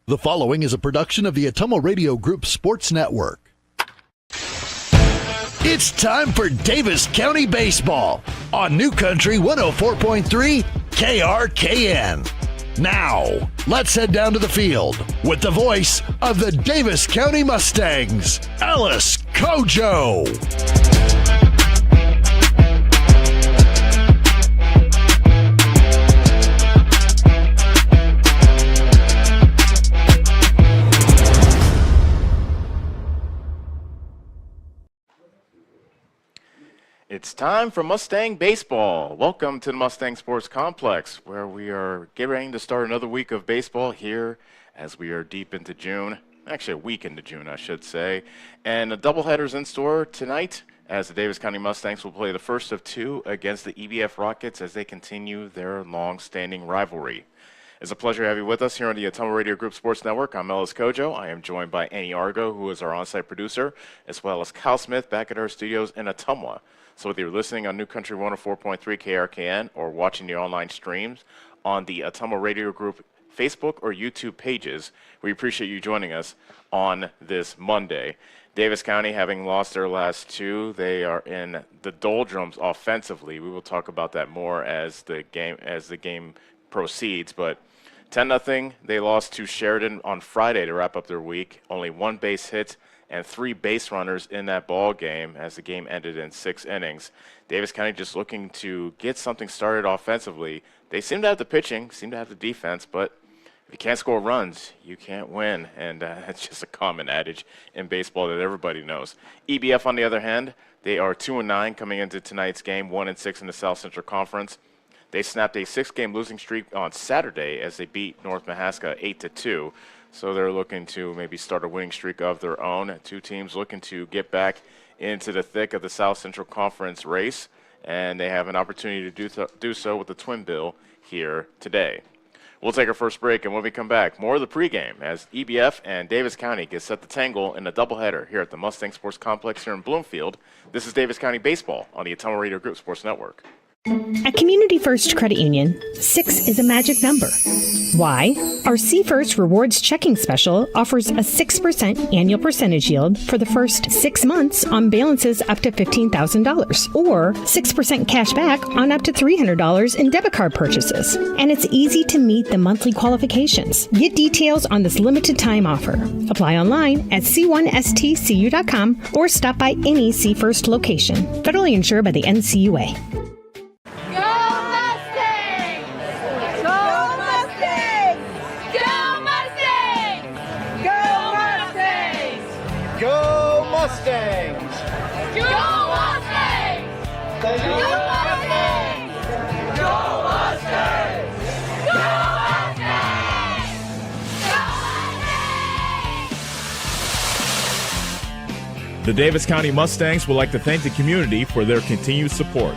The following is a production of the Ottumwa Radio Group Sports Network. It's time for Davis County Baseball on New Country 104.3 KRKN. Now, let's head down to the field with the voice of the Davis County Mustangs, Alice Kojo. It's time for Mustang Baseball. Welcome to the Mustang Sports Complex, where we are getting ready to start another week of baseball here as we are deep into June. Actually, a week into June, I should say. And a doubleheader's in store tonight as the Davis County Mustangs will play the first of two against the EBF Rockets as they continue their long-standing rivalry. It's a pleasure to have you with us here on the Ottumwa Radio Group Sports Network. I'm Ellis Kojo. I am joined by Annie Argo, who is our on-site producer, as well as Kyle Smith back at our studios in Ottumwa. So whether you're listening on New Country 104.3 KRKN or watching the online streams on the Ottumwa Radio Group Facebook or YouTube pages, we appreciate you joining us on this Monday. Davis County, having lost their last two, they are in the doldrums offensively. We will talk about that more as the game proceeds. But 10-0, they lost to Sheridan on Friday to wrap up their week. Only one base hit and 3 base runners in that ball game as the game ended in 6 innings. Davis County just looking to get something started offensively. They seem to have the pitching, seem to have the defense, but if you can't score runs, you can't win. And that's just a common adage in baseball that everybody knows. EBF, on the other hand, they are 2-9 coming into tonight's game, 1-6 in the South Central Conference. They snapped a 6-game losing streak on Saturday as they beat North Mahaska 8-2. So they're looking to maybe start a winning streak of their own. Two teams looking to get back into the thick of the South Central Conference race, and they have an opportunity to do so with the twin bill here today. We'll take our first break, and when we come back, more of the pregame as EBF and Davis County get set to tangle in a doubleheader here at the Mustang Sports Complex here in Bloomfield. This is Davis County Baseball on the Ottumwa Radio Group Sports Network. At Community First Credit Union, 6 is a magic number. Why? Our C First Rewards Checking Special offers a 6% annual percentage yield for the first 6 months on balances up to $15,000, or 6% cash back on up to $300 in debit card purchases. And it's easy to meet the monthly qualifications. Get details on this limited time offer. Apply online at c1stcu.com or stop by any C First location. Federally insured by the NCUA. Mustangs! Go Mustangs! Go Mustangs! Go Mustangs! Go Mustangs! Go Mustangs! The Davis County Mustangs would like to thank the community for their continued support.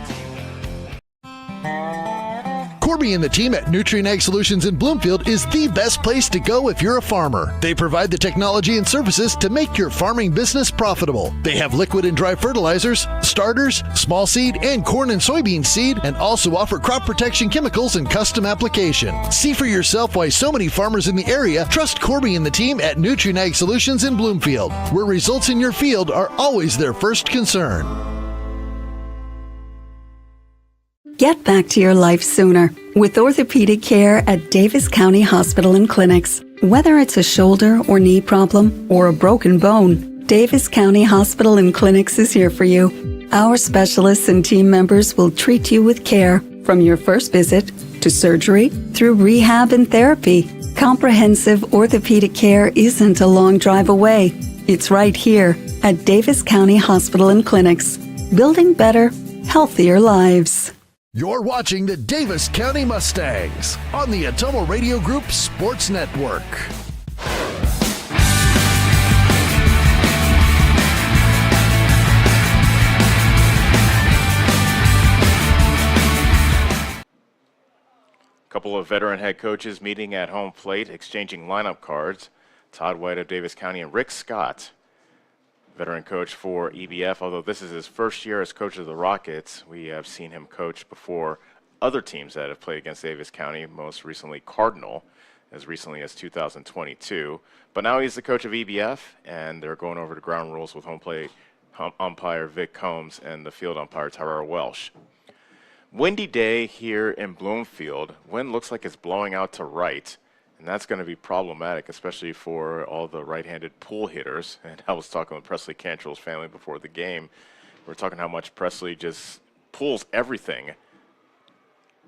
Corby and the team at Nutrient Ag Solutions in Bloomfield is the best place to go if you're a farmer. They provide the technology and services to make your farming business profitable. They have liquid and dry fertilizers, starters, small seed, and corn and soybean seed, and also offer crop protection chemicals and custom application. See for yourself why so many farmers in the area trust Corby and the team at Nutrient Ag Solutions in Bloomfield, where results in your field are always their first concern. Get back to your life sooner with orthopedic care at Davis County Hospital and Clinics. Whether it's a shoulder or knee problem or a broken bone, Davis County Hospital and Clinics is here for you. Our specialists and team members will treat you with care from your first visit to surgery through rehab and therapy. Comprehensive orthopedic care isn't a long drive away. It's right here at Davis County Hospital and Clinics, building better, healthier lives. You're watching the Davis County Mustangs on the Ottumwa Radio Group Sports Network. A couple of veteran head coaches meeting at home plate, exchanging lineup cards. Todd White of Davis County and Rick Scott, veteran coach for EBF. Although this is his first year as coach of the Rockets, we have seen him coach before other teams that have played against Davis County, most recently Cardinal. as recently as 2022. But now he's the coach of EBF, and they're going over the ground rules with home plate umpire Vic Combs and the field umpire Tyrara Welsh. Windy day here in Bloomfield. Wind looks like it's blowing out to right, and that's going to be problematic, especially for all the right-handed pull hitters. And I was talking with Presley Cantrell's family before the game. We're talking how much Presley just pulls everything,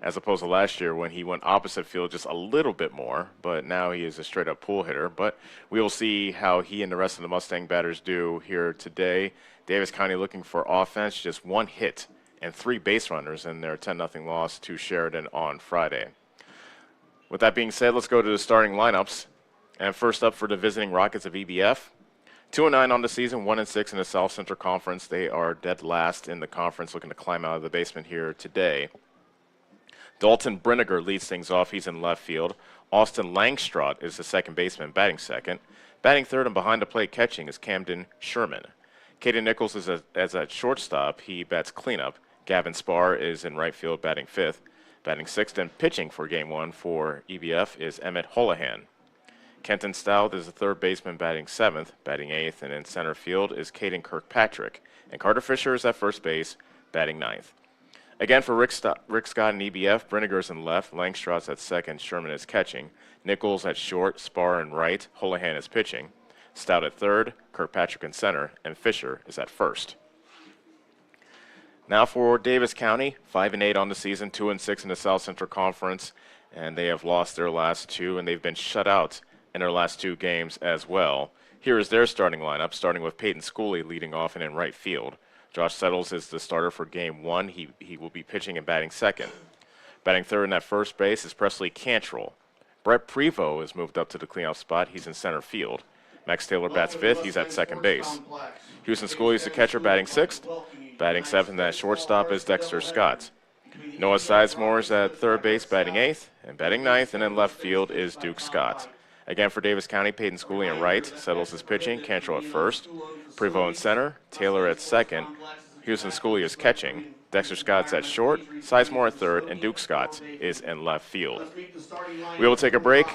as opposed to last year when he went opposite field just a little bit more, but now he is a straight-up pull hitter. But we will see how he and the rest of the Mustang batters do here today. Davis County looking for offense, just 1 hit and 3 base runners in their 10-0 loss to Sheridan on Friday. With that being said, let's go to the starting lineups. And first up for the visiting Rockets of EBF, 2-9 on the season, 1-6 in the South Central Conference. They are dead last in the conference, looking to climb out of the basement here today. Dalton Brinegar leads things off. He's in left field. Austin Langstrot is the second baseman, batting second. Batting third and behind the plate catching is Camden Sherman. Caden Nichols is at shortstop. He bats cleanup. Gavin Spar is in right field, batting fifth. Batting sixth and pitching for Game 1 for EBF is Emmett Holohan. Kenton Stout is the third baseman, batting seventh. Batting eighth, and in center field is Caden Kirkpatrick. And Carter Fisher is at first base, batting ninth. Again, for Rick Scott and EBF, Brinegar's in left, Langstrot's at second, Sherman is catching. Nichols at short, Spar in right, Holohan is pitching. Stout at third, Kirkpatrick in center, and Fisher is at first. Now for Davis County, 5-8 on the season, 2-6 in the South Central Conference, and they have lost their last 2, and they've been shut out in their last 2 games as well. Here is their starting lineup, starting with Peyton Schooley leading off and in right field. Josh Settles is the starter for Game 1. He will be pitching and batting second. Batting third and at first base is Presley Cantrell. Brett Prevost is moved up to the cleanup spot. He's in center field. Max Taylor bats fifth. He's at second base. Houston Schooley is the catcher, batting sixth. Batting seventh and at shortstop is Dexter Scott. Noah Sizemore is at third base, batting eighth. And batting ninth and in left field is Duke Scott. Again for Davis County, Peyton Schooley in right. Settles is pitching. Cantrell at first. Prevost in center. Taylor at second. Houston Schooley is catching. Dexter Scott's at short. Sizemore at third. And Duke Scott is in left field. We will take a break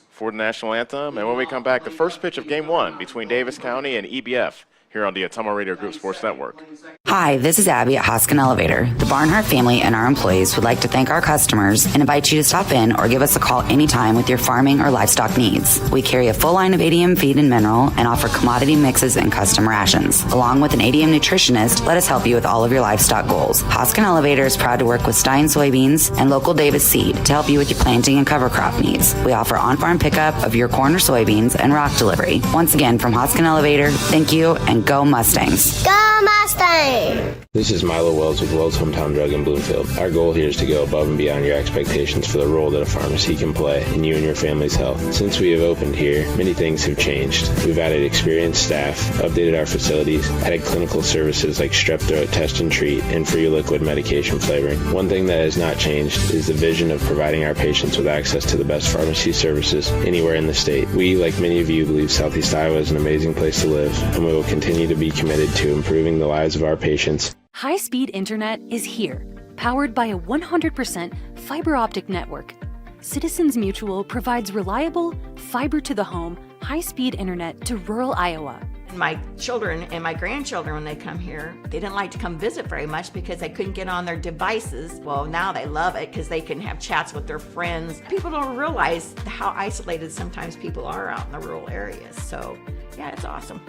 for the national anthem. And when we come back, the first pitch of Game 1 between Davis County and EBF here on the Ottumwa Radio Group Sports Network. Hi, this is Abby at Hoskin Elevator. The Barnhart family and our employees would like to thank our customers and invite you to stop in or give us a call anytime with your farming or livestock needs. We carry a full line of ADM feed and mineral and offer commodity mixes and custom rations. Along with an ADM nutritionist, let us help you with all of your livestock goals. Hoskin Elevator is proud to work with Stein Soybeans and local Davis Seed to help you with your planting and cover crop needs. We offer on-farm pickup of your corn or soybeans and rock delivery. Once again, from Hoskin Elevator, thank you and go Mustangs. Go Mustang! This is Milo Wells with Wells Hometown Drug in Bloomfield. Our goal here is to go above and beyond your expectations for the role that a pharmacy can play in you and your family's health. Since we have opened here, many things have changed. We've added experienced staff, updated our facilities, added clinical services like strep throat test and treat, and free liquid medication flavoring. One thing that has not changed is the vision of providing our patients with access to the best pharmacy services anywhere in the state. We, like many of you, believe Southeast Iowa is an amazing place to live, and we will continue to be committed to improving the lives of our patients. High-speed internet is here, powered by a 100% fiber optic network. Citizens Mutual provides reliable, fiber-to-the-home, high-speed internet to rural Iowa. My children and my grandchildren, when they come here, they didn't like to come visit very much because they couldn't get on their devices. Well, now they love it because they can have chats with their friends. People don't realize how isolated sometimes people are out in the rural areas. So, yeah, it's awesome.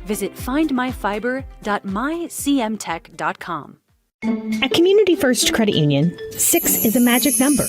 Visit findmyfiber.mycmtech.com. At Community First Credit Union, 6 is a magic number.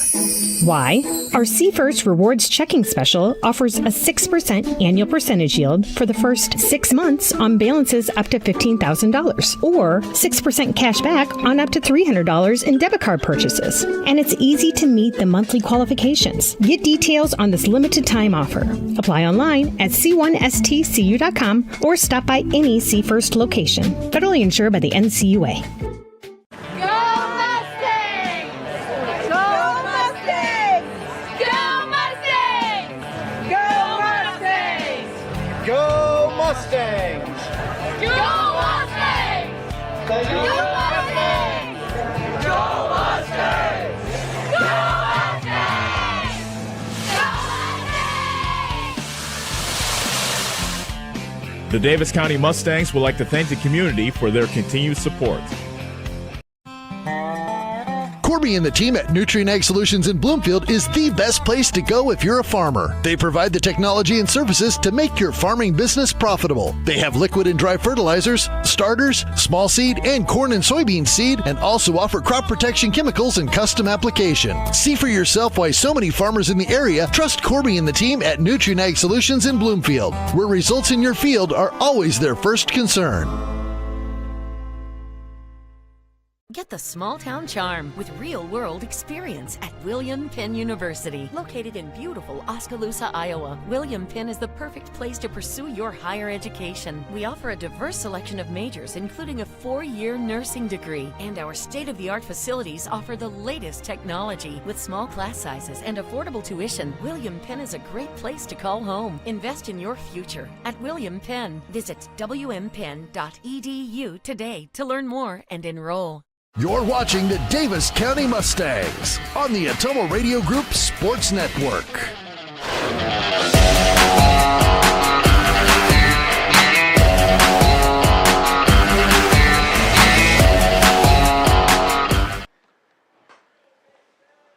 Why? Our C First Rewards Checking Special offers a 6% annual percentage yield for the first 6 months on balances up to $15,000, or 6% cash back on up to $300 in debit card purchases. And it's easy to meet the monthly qualifications. Get details on this limited time offer. Apply online at c1stcu.com or stop by any C First location. Federally insured by the NCUA. Go Mustangs! Go Mustangs! Go Mustangs! Go Mustangs! Go Mustangs! Go Mustangs! The Davis County Mustangs would like to thank the community for their continued support. Corby and the team at Nutrien Ag Solutions in Bloomfield is the best place to go if you're a farmer. They provide the technology and services to make your farming business profitable. They have liquid and dry fertilizers, starters, small seed, and corn and soybean seed, and also offer crop protection chemicals and custom application. See for yourself why so many farmers in the area trust Corby and the team at Nutrien Ag Solutions in Bloomfield, where results in your field are always their first concern. Get the small town charm with real-world experience at William Penn University. Located in beautiful Oskaloosa, Iowa, William Penn is the perfect place to pursue your higher education. We offer a diverse selection of majors, including a 4-year nursing degree, and our state-of-the-art facilities offer the latest technology. With small class sizes and affordable tuition, William Penn is a great place to call home. Invest in your future at William Penn. Visit wmpenn.edu today to learn more and enroll. You're watching the Davis County Mustangs on the Atomo Radio Group Sports Network.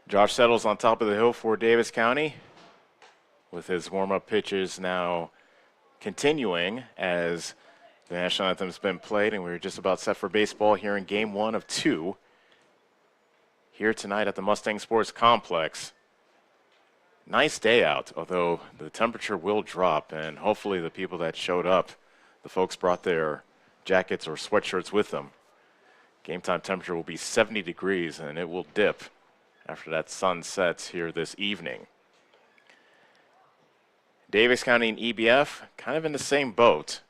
Josh Settles on top of the hill for Davis County with his warm-up pitches now continuing as the national anthem's been played, and we're just about set for baseball here in Game 1 of 2 here tonight at the Mustang Sports Complex. Nice day out, although the temperature will drop, and hopefully the people that showed up, the folks brought their jackets or sweatshirts with them. Game time temperature will be 70 degrees, and it will dip after that sun sets here this evening. Davis County and EBF kind of in the same boat,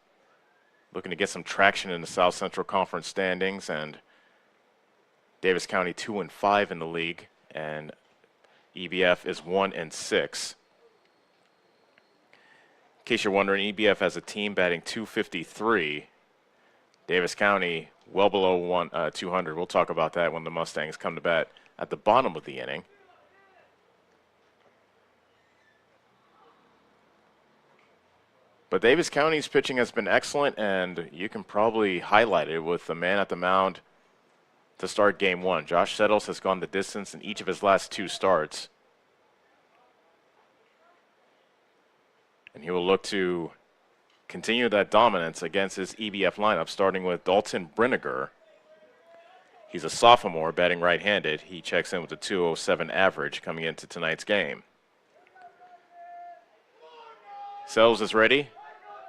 looking to get some traction in the South Central Conference standings, and Davis County 2-5 in the league, and EBF is 1-6. In case you're wondering, EBF has a team batting .253. Davis County well below 200. We'll talk about that when the Mustangs come to bat at the bottom of the inning. But Davis County's pitching has been excellent, and you can probably highlight it with the man at the mound to start Game 1. Josh Settles has gone the distance in each of his last 2 starts. And he will look to continue that dominance against his EBF lineup, starting with Dalton Brinegar. He's a sophomore, batting right-handed. He checks in with a .207 average coming into tonight's game. Settles is ready.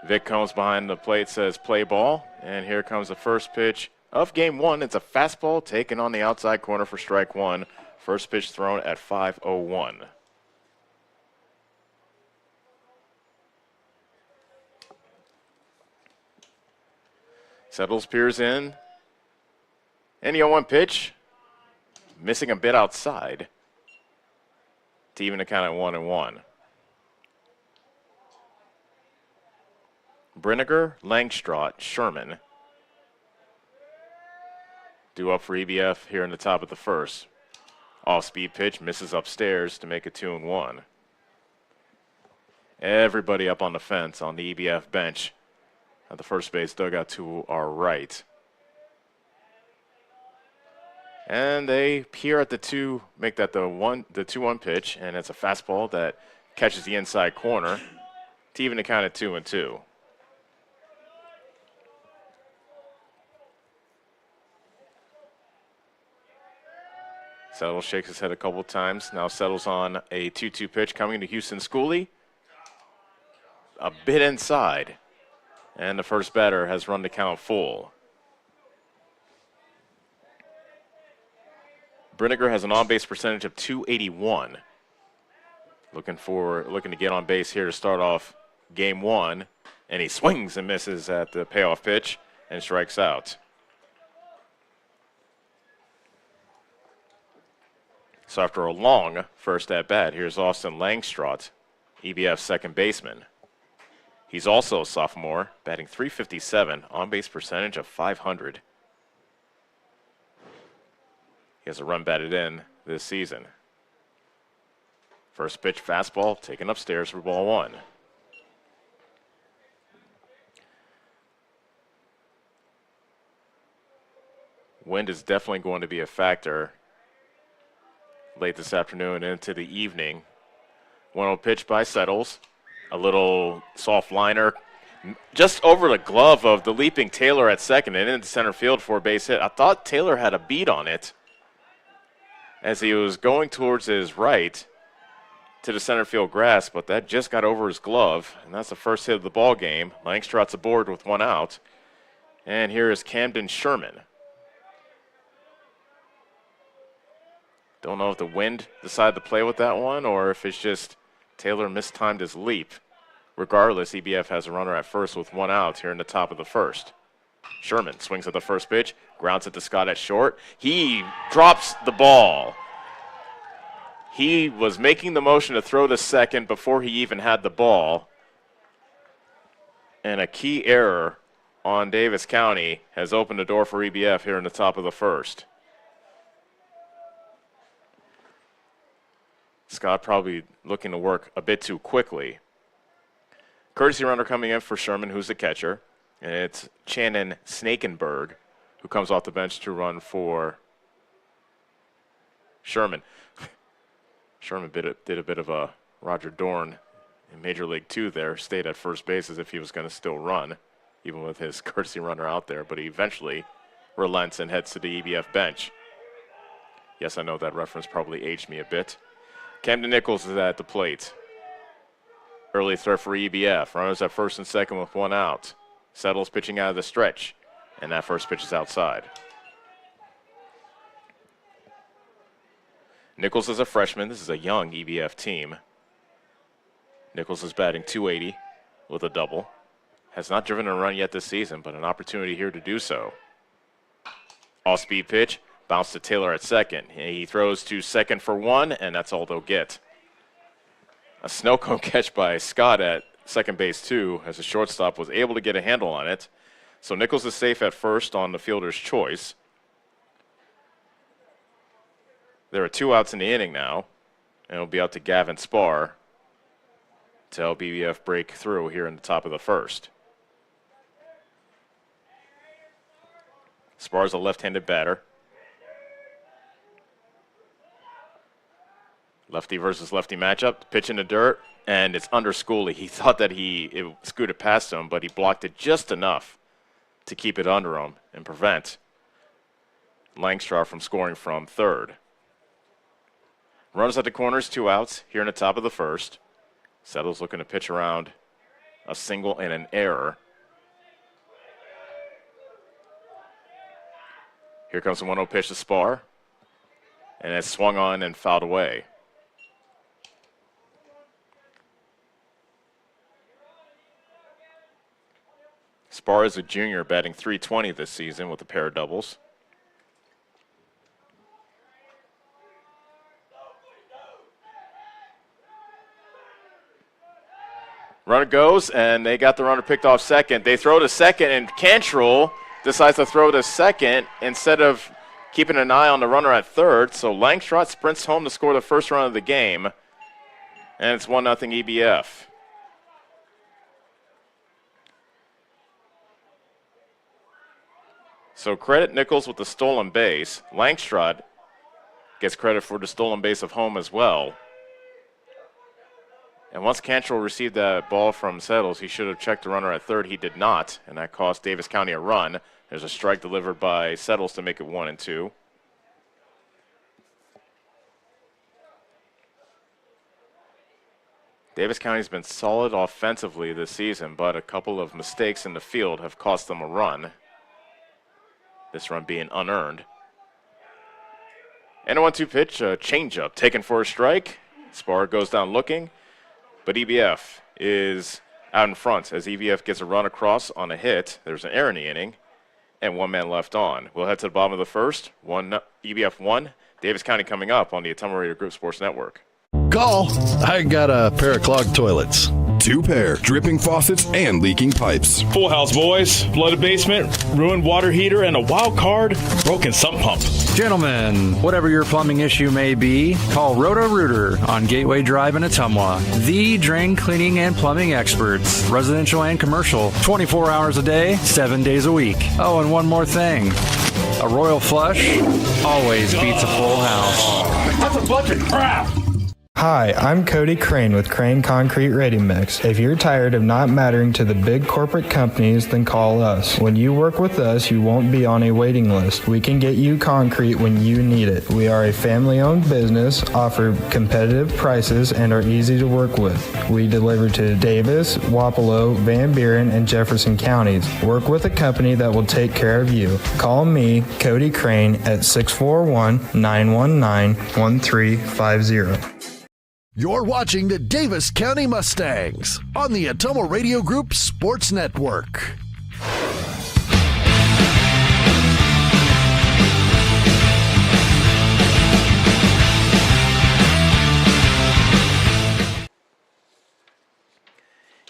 Vic Combs behind the plate says play ball, and here comes the first pitch of Game 1. It's a fastball taken on the outside corner for strike 1. First pitch thrown at 5:01. Settles peers in, and the 0-1 pitch, missing a bit outside to even the count at 1-1. Brinegar, Langstrot, Sherman due up for EBF here in the top of the first. Off-speed pitch, misses upstairs to make it 2-1. Everybody up on the fence on the EBF bench at the first base dugout to our right. And they peer at the 2, make that the 2-1 pitch, and it's a fastball that catches the inside corner to even the count at 2-2. Settles shakes his head a couple times. Now settles on a 2-2 pitch coming to Houston Schooley. A bit inside. And the first batter has run the count full. Brinegar has an on-base percentage of .281. Looking to get on base here to start off Game 1. And he swings and misses at the payoff pitch and strikes out. So after a long first at-bat, here's Austin Langstrot, EBF's second baseman. He's also a sophomore, batting .357, on-base percentage of .500. He has a run batted in this season. First pitch fastball taken upstairs for ball 1. Wind is definitely going to be a factor late this afternoon into the evening. 1-0 pitch by Settles. A little soft liner just over the glove of the leaping Taylor at second and into center field for a base hit. I thought Taylor had a beat on it as he was going towards his right to the center field grass, but that just got over his glove, and that's the first hit of the ball game. Langstrot's aboard with 1 out. And here is Camden Sherman. Don't know if the wind decided to play with that one or if it's just Taylor mistimed his leap. Regardless, EBF has a runner at first with 1 out here in the top of the first. Sherman swings at the first pitch, grounds it to Scott at short. He drops the ball. He was making the motion to throw to second before he even had the ball. And a key error on Davis County has opened the door for EBF here in the top of the first. Scott probably looking to work a bit too quickly. Courtesy runner coming in for Sherman, who's the catcher. And it's Channon Snakenberg, who comes off the bench to run for Sherman. Sherman did a bit of a Roger Dorn in Major League 2 there, stayed at first base as if he was going to still run, even with his courtesy runner out there, but he eventually relents and heads to the EBF bench. Yes, I know that reference probably aged me a bit. Camden Nichols is at the plate. Early throw for EBF. Runners at first and second with 1 out. Settles pitching out of the stretch, and that first pitch is outside. Nichols is a freshman. This is a young EBF team. Nichols is batting .280 with a double. Has not driven a run yet this season, but an opportunity here to do so. Off-speed pitch. Bounce to Taylor at second. He throws to second for 1, and that's all they'll get. A snow cone catch by Scott at second base, too, as the shortstop was able to get a handle on it. So Nichols is safe at first on the fielder's choice. There are 2 outs in the inning now, and it'll be out to Gavin Spar to help EBF break through here in the top of the first. Spar's a left-handed batter. Lefty versus lefty matchup, pitch in the dirt, and it's under Schooley. He thought that it scooted past him, but he blocked it just enough to keep it under him and prevent Langstraw from scoring from third. Runners at the corners, 2 outs here in the top of the first. Settles looking to pitch around a single and an error. Here comes the 1-0 pitch to Spar, and it's swung on and fouled away. Spar is a junior, batting .320 this season with a pair of doubles. Runner goes, and they got the runner picked off second. They throw to second, and Cantrell decides to throw to second instead of keeping an eye on the runner at third. So Langstrot sprints home to score the first run of the game, and it's 1-0 EBF. So credit Nichols with the stolen base. Langstrot gets credit for the stolen base of home as well. And once Cantrell received that ball from Settles, he should have checked the runner at third. He did not, and that cost Davis County a run. There's a strike delivered by Settles to make it 1-2. Davis County's been solid offensively this season, but a couple of mistakes in the field have cost them a run. This run being unearned. And a 1-2 pitch, a changeup taken for a strike. Spar goes down looking, but EBF is out in front as EBF gets a run across on a hit. There's an error in the inning, and 1 man left on. We'll head to the bottom of the first. EBF 1, Davis County coming up on the Autumn Radio Group Sports Network. Call. I got a pair of clogged toilets. 2 pair, dripping faucets, and leaking pipes. Full house, boys. Flooded basement, ruined water heater, and a wild card, broken sump pump. Gentlemen, whatever your plumbing issue may be, call Roto-Rooter on Gateway Drive in Ottumwa. The drain cleaning and plumbing experts, residential and commercial, 24 hours a day, 7 days a week. Oh, and one more thing. A royal flush always beats a full house. That's a bunch of crap. Hi, I'm Cody Crane with Crane Concrete Ready Mix. If you're tired of not mattering to the big corporate companies, then call us. When you work with us, you won't be on a waiting list. We can get you concrete when you need it. We are a family-owned business, offer competitive prices, and are easy to work with. We deliver to Davis, Wapello, Van Buren, and Jefferson counties. Work with a company that will take care of you. Call me, Cody Crane, at 641-919-1350. You're watching the Davis County Mustangs on the Atomo Radio Group Sports Network.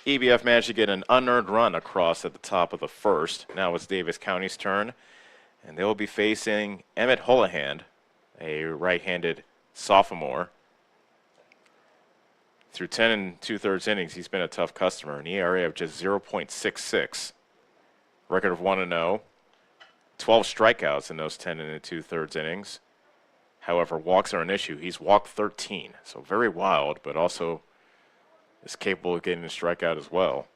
EBF managed to get an unearned run across at the top of the first. Now it's Davis County's turn, and they'll be facing Emmett Holohan, a right-handed sophomore. Through 10 2/3 innings, he's been a tough customer, an ERA of just 0.66. Record of 1-0. 12 strikeouts in those 10 2/3 innings. However, walks are an issue. He's walked 13, so very wild, but also is capable of getting a strikeout as well.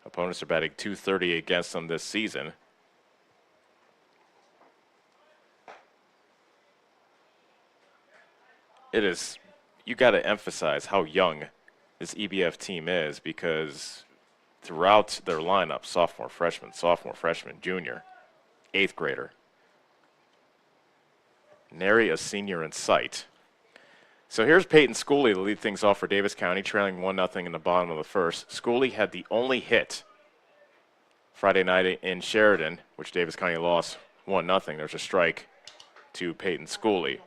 Opponents are batting .230 against him this season. You got to emphasize how young this EBF team is, because throughout their lineup, sophomore, freshman, junior, 8th grader. Nary a senior in sight. So here's Peyton Schooley to lead things off for Davis County, trailing 1-0 in the bottom of the first. Schooley had the only hit Friday night in Sheridan, which Davis County lost 1-0. There's a strike to Peyton Schooley.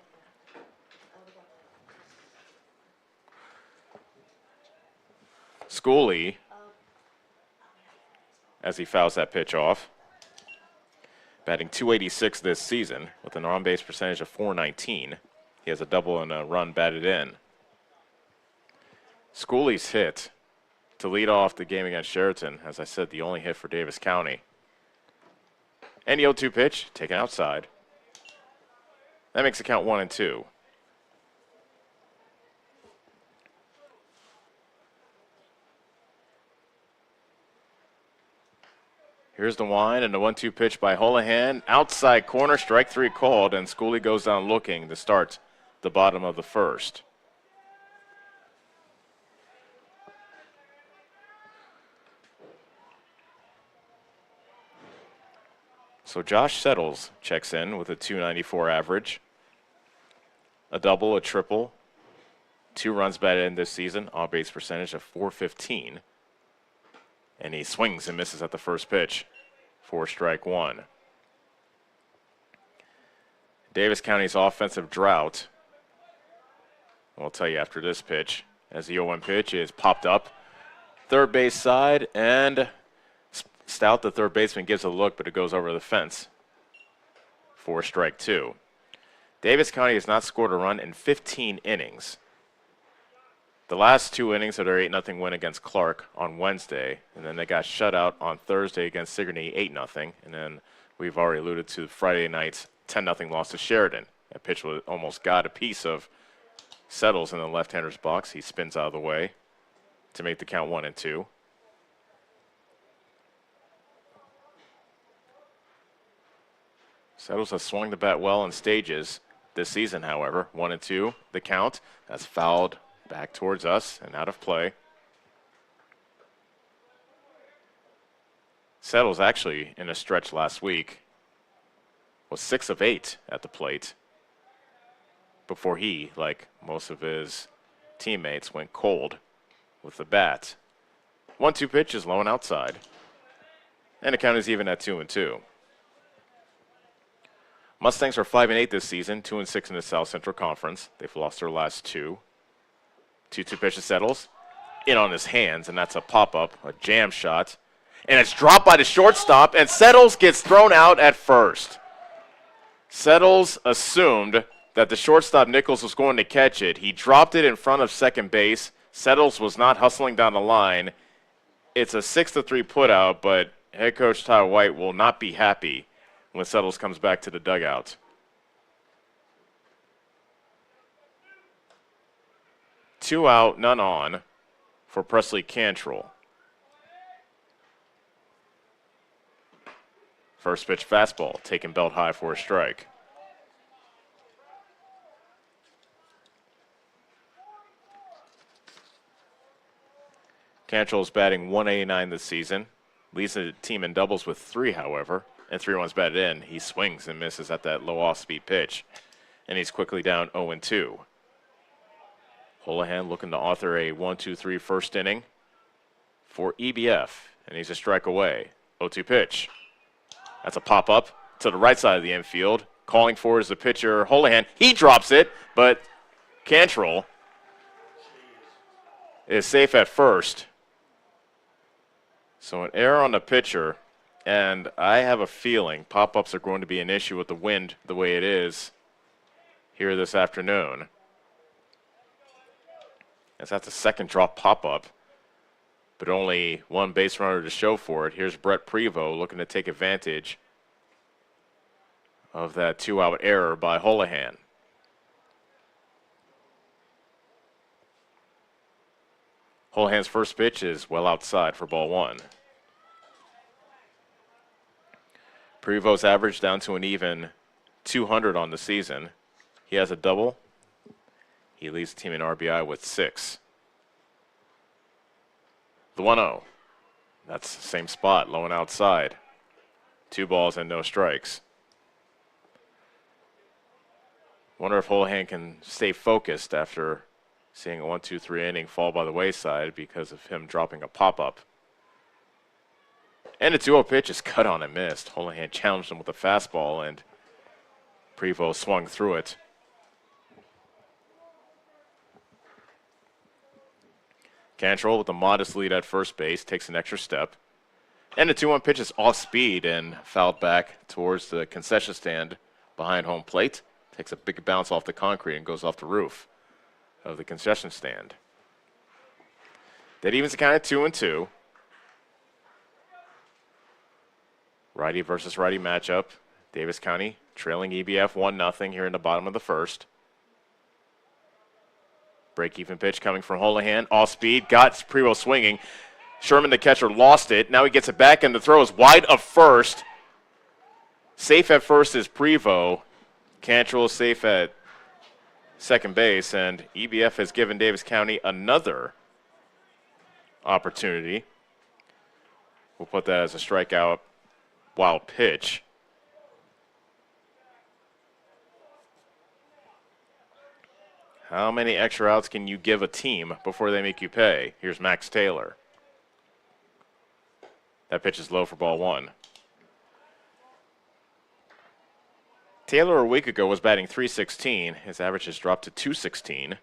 Schooley, as he fouls that pitch off, batting .286 this season with an on-base percentage of .419. He has a double and a run batted in. Schooley's hit to lead off the game against Sheraton, as I said, the only hit for Davis County. And the 0-2 pitch, taken outside. That makes it count 1-2. Here's the wind and the 1-2 pitch by Holohan. Outside corner, strike 3 called, and Schooley goes down looking to start the bottom of the first. So Josh Settles checks in with a .294 average. A double, a triple, 2 runs batted in this season, on-base percentage of .415. And he swings and misses at the first pitch for strike 1. Davis County's offensive drought, I'll tell you after this pitch, as the 0-1 pitch is popped up. Third base side, and Stout, the third baseman, gives a look, but it goes over the fence for strike 2. Davis County has not scored a run in 15 innings. The last 2 innings of their 8-0 win against Clark on Wednesday, and then they got shut out on Thursday against Sigourney 8-0, and then we've already alluded to Friday night's 10-0 loss to Sheridan. That pitch almost got a piece of Settles in the left-hander's box. He spins out of the way to make the count 1-2. Settles has swung the bat well in stages this season, however. 1-2, the count. That's fouled back towards us and out of play. Settles actually in a stretch last week was 6 of 8 at the plate before he, like most of his teammates, went cold with the bat. 1-2 pitch is low and outside. And the count is even at 2-2. Mustangs are 5-8 this season, 2-6 in the South Central Conference. They've lost their last 2. 2-2 pitch to Settles. In on his hands, and that's a pop-up, a jam shot. And it's dropped by the shortstop, and Settles gets thrown out at first. Settles assumed that the shortstop Nichols was going to catch it. He dropped it in front of second base. Settles was not hustling down the line. It's a 6-3 putout, but head coach Ty White will not be happy when Settles comes back to the dugout. 2 out, none on for Presley Cantrell. First pitch fastball, taken belt high for a strike. Cantrell is batting .189 this season. Leads the team in doubles with 3, however, and 3 runs batted in. He swings and misses at that low off-speed pitch, and he's quickly down 0-2. Holohan looking to author a 1-2-3 first inning for EBF, and he's a strike away. 0-2 pitch. That's a pop-up to the right side of the infield. Calling for is the pitcher, Holohan. He drops it, but Cantrell is safe at first. So an error on the pitcher, and I have a feeling pop-ups are going to be an issue with the wind the way it is here this afternoon. As that's a second drop pop-up, but only one base runner to show for it. Here's Brett Prevost looking to take advantage of that 2-out error by Holohan. Holohan's first pitch is well outside for ball 1. Prevost's average down to an even 200 on the season. He has a double. He leads the team in RBI with 6. The 1-0. That's the same spot, low and outside. 2 balls and no strikes. Wonder if Holohan can stay focused after seeing a 1-2-3 inning fall by the wayside because of him dropping a pop-up. And a 2-0 pitch is cut on and missed. Holohan challenged him with a fastball, and Prevost swung through it. Cantrell with a modest lead at first base takes an extra step. And the 2-1 pitch is off speed and fouled back towards the concession stand behind home plate. Takes a big bounce off the concrete and goes off the roof of the concession stand. That evens the count at 2-2. Righty versus righty matchup. Davis County trailing EBF 1-0 here in the bottom of the first. Break-even pitch coming from Holohan. Off speed. Got Prevost swinging. Sherman, the catcher, lost it. Now he gets it back, and the throw is wide of first. Safe at first is Prevost. Cantrell is safe at second base, and EBF has given Davis County another opportunity. We'll put that as a strikeout. Wild pitch. How many extra outs can you give a team before they make you pay? Here's Max Taylor. That pitch is low for ball 1. Taylor a week ago was batting .316. His average has dropped to .216.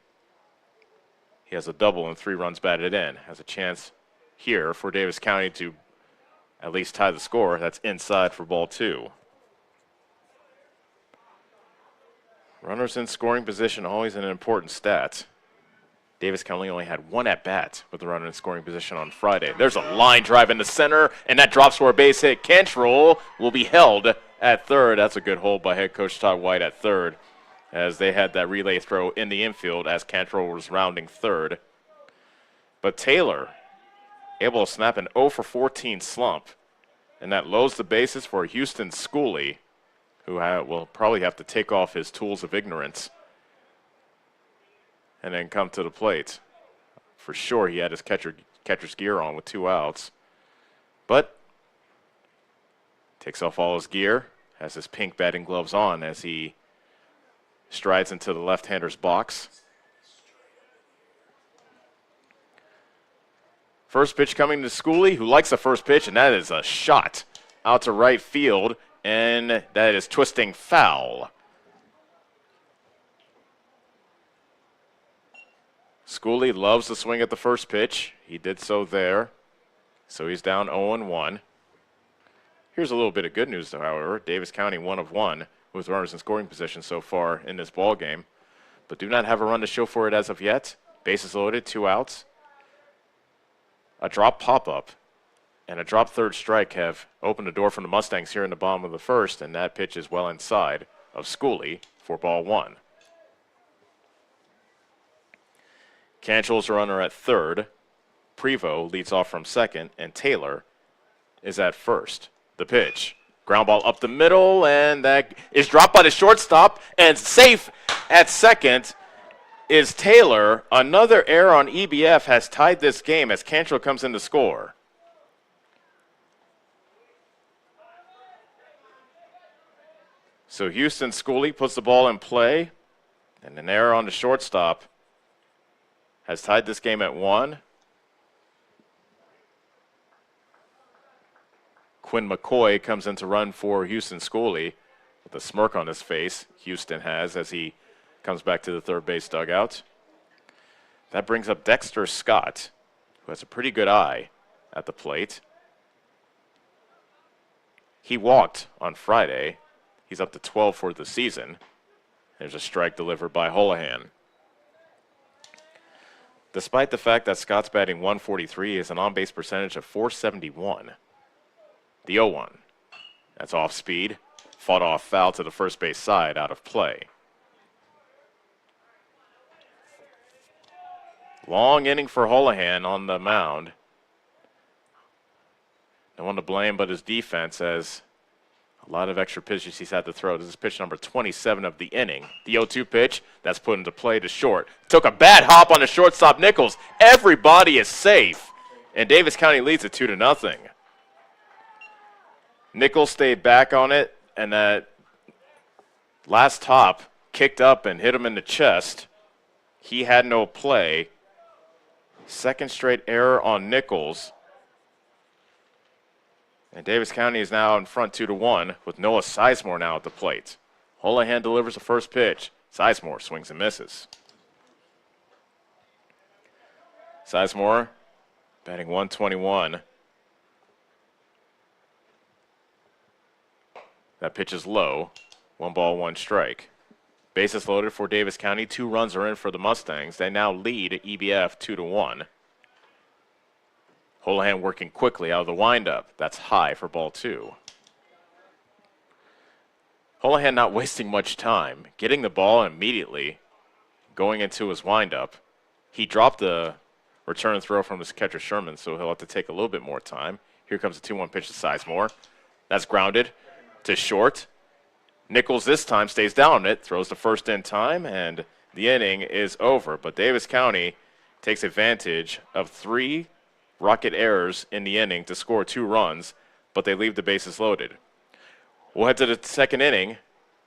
He has a double and 3 runs batted in. Has a chance here for Davis County to at least tie the score. That's inside for ball 2. Runners in scoring position, always an important stat. Davis County only had 1 at-bat with the runner in scoring position on Friday. There's a line drive in the center, and that drops for a base hit. Cantrell will be held at third. That's a good hold by head coach Todd White at third, as they had that relay throw in the infield as Cantrell was rounding third. But Taylor able to snap an 0-for-14 slump, and that loads the bases for Houston Schooley, who will probably have to take off his tools of ignorance and then come to the plate. For sure, he had his catcher's gear on with 2 outs. But takes off all his gear, has his pink batting gloves on as he strides into the left-hander's box. First pitch coming to Schooley, who likes the first pitch, and that is a shot out to right field, and that is twisting foul. Schooley loves to swing at the first pitch. He did so there. So he's down 0-1. Here's a little bit of good news, though, however. Davis County 1 of 1 with runners in scoring position so far in this ball game, but do not have a run to show for it as of yet. Bases loaded, 2 outs. A drop pop-up and a drop third strike have opened the door from the Mustangs here in the bottom of the first, and that pitch is well inside of Schooley for ball one. Cantrell's a runner at third. Prevost leads off from second, and Taylor is at first. The pitch. Ground ball up the middle, and that is dropped by the shortstop, and safe at second is Taylor. Another error on EBF has tied this game as Cantrell comes in to score. So Houston Schooley puts the ball in play, and an error on the shortstop has tied this game at 1. Quinn McCoy comes in to run for Houston Schooley with a smirk on his face. Houston has as he comes back to the third base dugout. That brings up Dexter Scott, who has a pretty good eye at the plate. He walked on Friday. He's up to 12 for the season. There's a strike delivered by Holohan. Despite the fact that Scott's batting 143, he has an on-base percentage of .471. The 0-1. That's off speed. Fought off foul to the first base side, out of play. Long inning for Holohan on the mound. No one to blame but his defense, as a lot of extra pitches he's had to throw. This is pitch number 27 of the inning. The 0-2 pitch, that's put into play to short. Took a bad hop on the shortstop Nichols. Everybody is safe, and Davis County leads it 2-0. Nichols stayed back on it, and that last hop kicked up and hit him in the chest. He had no play. Second straight error on Nichols. And Davis County is now in front 2-1 with Noah Sizemore now at the plate. Holohan delivers the first pitch. Sizemore swings and misses. Sizemore batting 121. That pitch is low. 1 ball, 1 strike. Bases loaded for Davis County. 2 runs are in for the Mustangs. They now lead EBF 2-1. Holohan working quickly out of the windup. That's high for ball 2. Holohan not wasting much time. Getting the ball immediately going into his windup. He dropped the return throw from his catcher Sherman, so he'll have to take a little bit more time. Here comes a 2-1 pitch to Sizemore. That's grounded to short. Nichols this time stays down on it, throws the first in time, and the inning is over. But Davis County takes advantage of 3 rocket errors in the inning to score 2 runs, but they leave the bases loaded. We'll head to the second inning.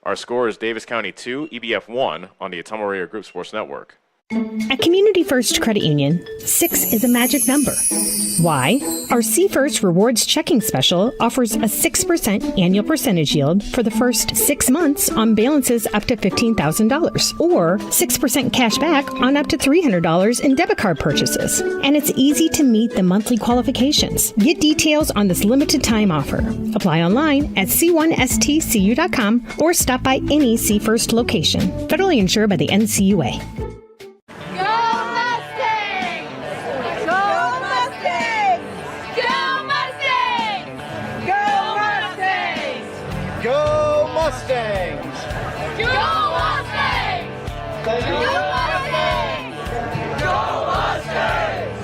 Our score is Davis County 2, EBF 1 on the Ottumwa Radio Group Sports Network. At Community First Credit Union, 6 is a magic number. Why? Our C First Rewards Checking Special offers a 6% annual percentage yield for the first 6 months on balances up to $15,000, or 6% cash back on up to $300 in debit card purchases. And it's easy to meet the monthly qualifications. Get details on this limited time offer. Apply online at c1stcu.com or stop by any C First location. Federally insured by the NCUA. Mustangs! Go Mustangs! Go Mustangs! Go Mustangs! Go Mustangs!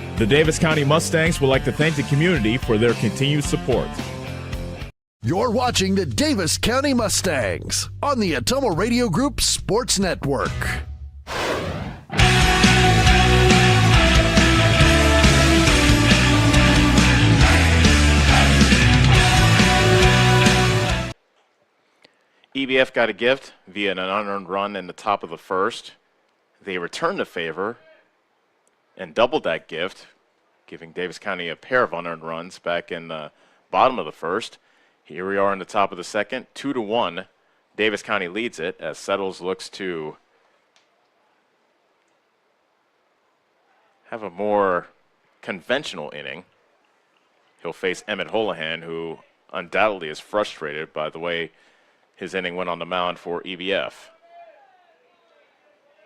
Go The Davis County Mustangs would like to thank the community for their continued support. You're watching the Davis County Mustangs on the Ottumwa Radio Group Sports Network. EBF got a gift via an unearned run in the top of the first. They returned the favor and doubled that gift, giving Davis County a pair of unearned runs back in the bottom of the first. Here we are in the top of the second, 2-1. Davis County leads it as Settles looks to have a more conventional inning. He'll face Emmett Holohan, who undoubtedly is frustrated by the way his inning went on the mound for EBF.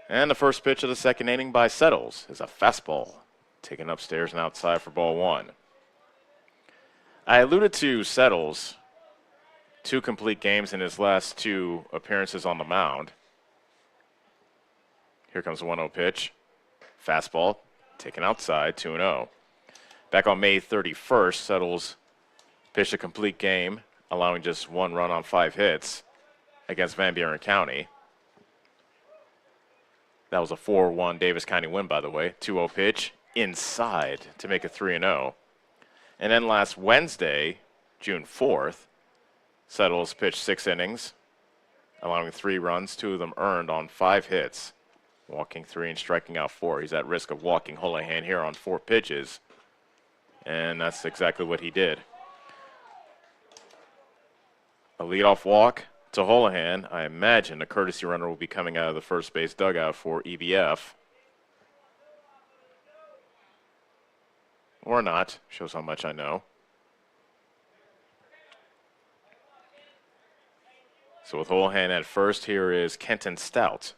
And the first pitch of the second inning by Settles is a fastball taken upstairs and outside for ball one. I alluded to Settles, 2 complete games in his last 2 appearances on the mound. Here comes the 1-0 pitch. Fastball taken outside, 2-0. Back on May 31st, Settles pitched a complete game, allowing just 1 run on 5 hits against Van Buren County. That was a 4-1 Davis County win, by the way. 2-0 pitch inside to make it 3-0. And then last Wednesday, June 4th, Settles pitched 6 innings, allowing 3 runs, 2 of them earned on 5 hits, walking 3 and striking out 4. He's at risk of walking Houlihan here on 4 pitches, and that's exactly what he did. A leadoff walk to Houlihan. I imagine a courtesy runner will be coming out of the first base dugout for EBF. Or not. Shows how much I know. So with Houlihan at first, here is Kenton Stout.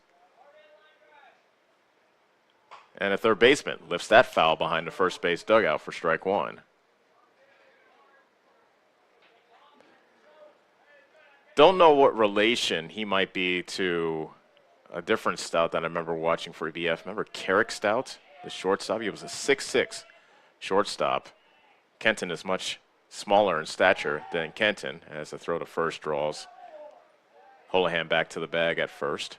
And a third baseman lifts that foul behind the first base dugout for strike 1. Don't know what relation he might be to a different Stout that I remember watching for EBF. Remember Carrick Stout, the shortstop? He was a 6'6" shortstop. Kenton is much smaller in stature than Kenton, as the throw to first draws Houlihan back to the bag at first.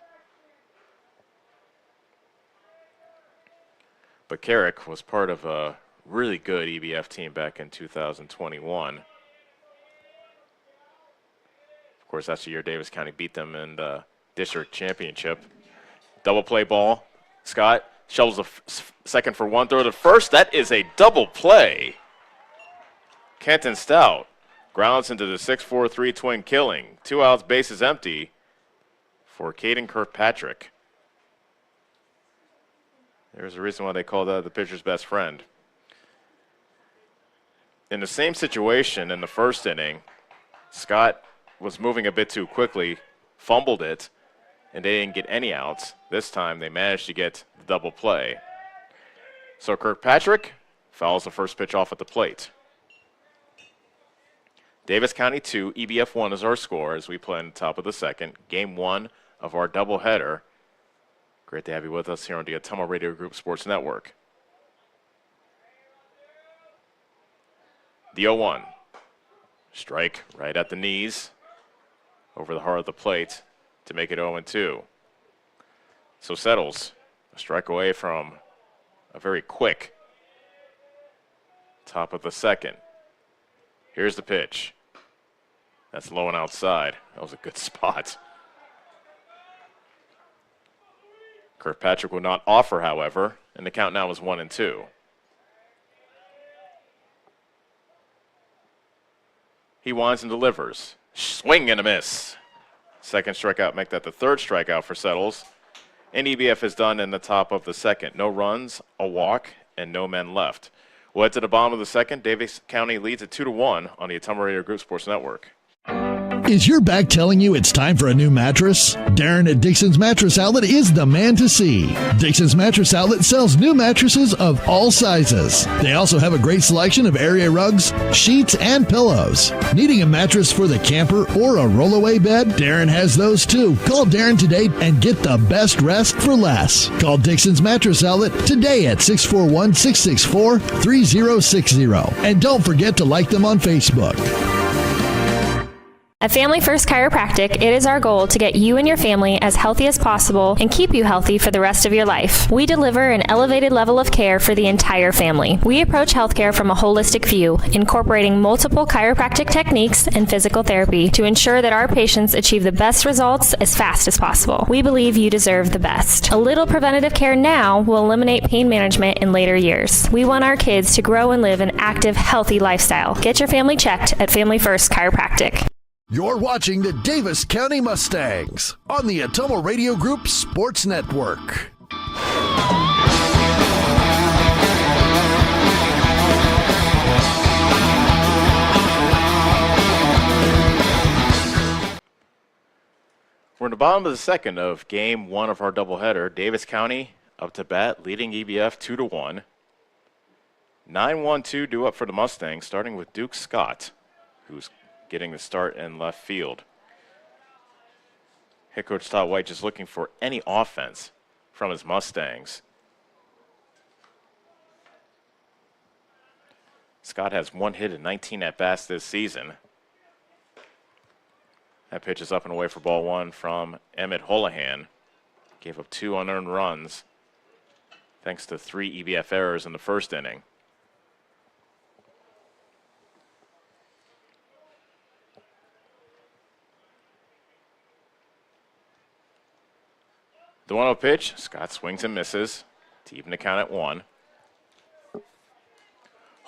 But Carrick was part of a really good EBF team back in 2021. Of course, that's the year Davis County beat them in the district championship. Double play ball. Scott shovels a second for 1, throw to first. That is a double play. Kenton Stout grounds into the 6-4-3 twin killing. 2 outs, bases empty for Caden Kirkpatrick. There's a reason why they call that the pitcher's best friend. In the same situation in the first inning, Scott was moving a bit too quickly, fumbled it, and they didn't get any outs. This time they managed to get the double play. So Kirkpatrick fouls the first pitch off at the plate. Davis County 2, EBF 1 is our score as we play in the top of the second. Game 1 of our doubleheader. Great to have you with us here on the Ottumwa Radio Group Sports Network. The 0-1. Strike right at the knees, over the heart of the plate to make it 0-2. So Settles a strike away from a very quick top of the second. Here's the pitch. That's low and outside. That was a good spot. Kirkpatrick will not offer, however, and the count now is 1-2. He winds and delivers. Swing and a miss. Second strikeout, make that the third strikeout for Settles. And EBF is done in the top of the second. No runs, a walk, and no men left. We'll head to the bottom of the second. Davis County leads at 2-1 on the Ottumwa Radio Group Sports Network. Is your back telling you it's time for a new mattress? Darren at Dixon's Mattress Outlet is the man to see. Dixon's Mattress Outlet sells new mattresses of all sizes. They also have a great selection of area rugs, sheets, and pillows. Needing a mattress for the camper or a rollaway bed? Darren has those too. Call Darren today and get the best rest for less. Call Dixon's Mattress Outlet today at 641-664-3060. And don't forget to like them on Facebook. At Family First Chiropractic, it is our goal to get you and your family as healthy as possible and keep you healthy for the rest of your life. We deliver an elevated level of care for the entire family. We approach healthcare from a holistic view, incorporating multiple chiropractic techniques and physical therapy to ensure that our patients achieve the best results as fast as possible. We believe you deserve the best. A little preventative care now will eliminate pain management in later years. We want our kids to grow and live an active, healthy lifestyle. Get your family checked at Family First Chiropractic. You're watching the Davis County Mustangs on the Ottumwa Radio Group Sports Network. We're in the bottom of the second of game one of our doubleheader. Davis County up to bat, leading EBF 2-1. 9-1-2 due up for the Mustangs, starting with Duke Scott, who's getting the start in left field. Head coach Todd White just looking for any offense from his Mustangs. Scott has 1 hit and 19 at-bats this season. That pitch is up and away for ball one from Emmett Holohan. Gave up 2 unearned runs thanks to 3 EBF errors in the first inning. The 1-0 pitch, Scott swings and misses to even the count at 1.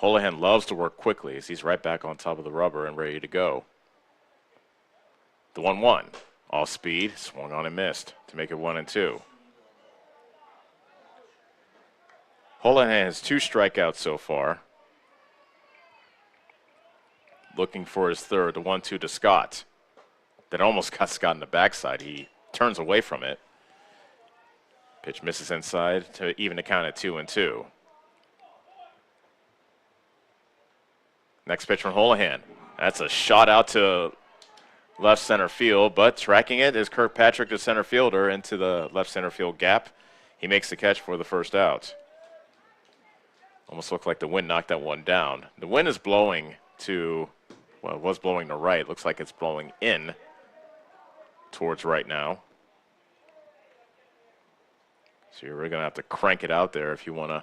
Holohan loves to work quickly as he's right back on top of the rubber and ready to go. The 1-1, off speed, swung on and missed to make it 1-2. Holohan has 2 strikeouts so far. Looking for his third, the 1-2 to Scott. That almost got Scott in the backside. He turns away from it. Pitch misses inside to even the count at 2-2. Next pitch from Holohan. That's a shot out to left center field, but tracking it is Kirkpatrick, the center fielder, into the left center field gap. He makes the catch for the first out. Almost looked like the wind knocked that one down. The wind is blowing to, well, it was blowing to right. Looks like it's blowing in towards right now. So you're really going to have to crank it out there if you want to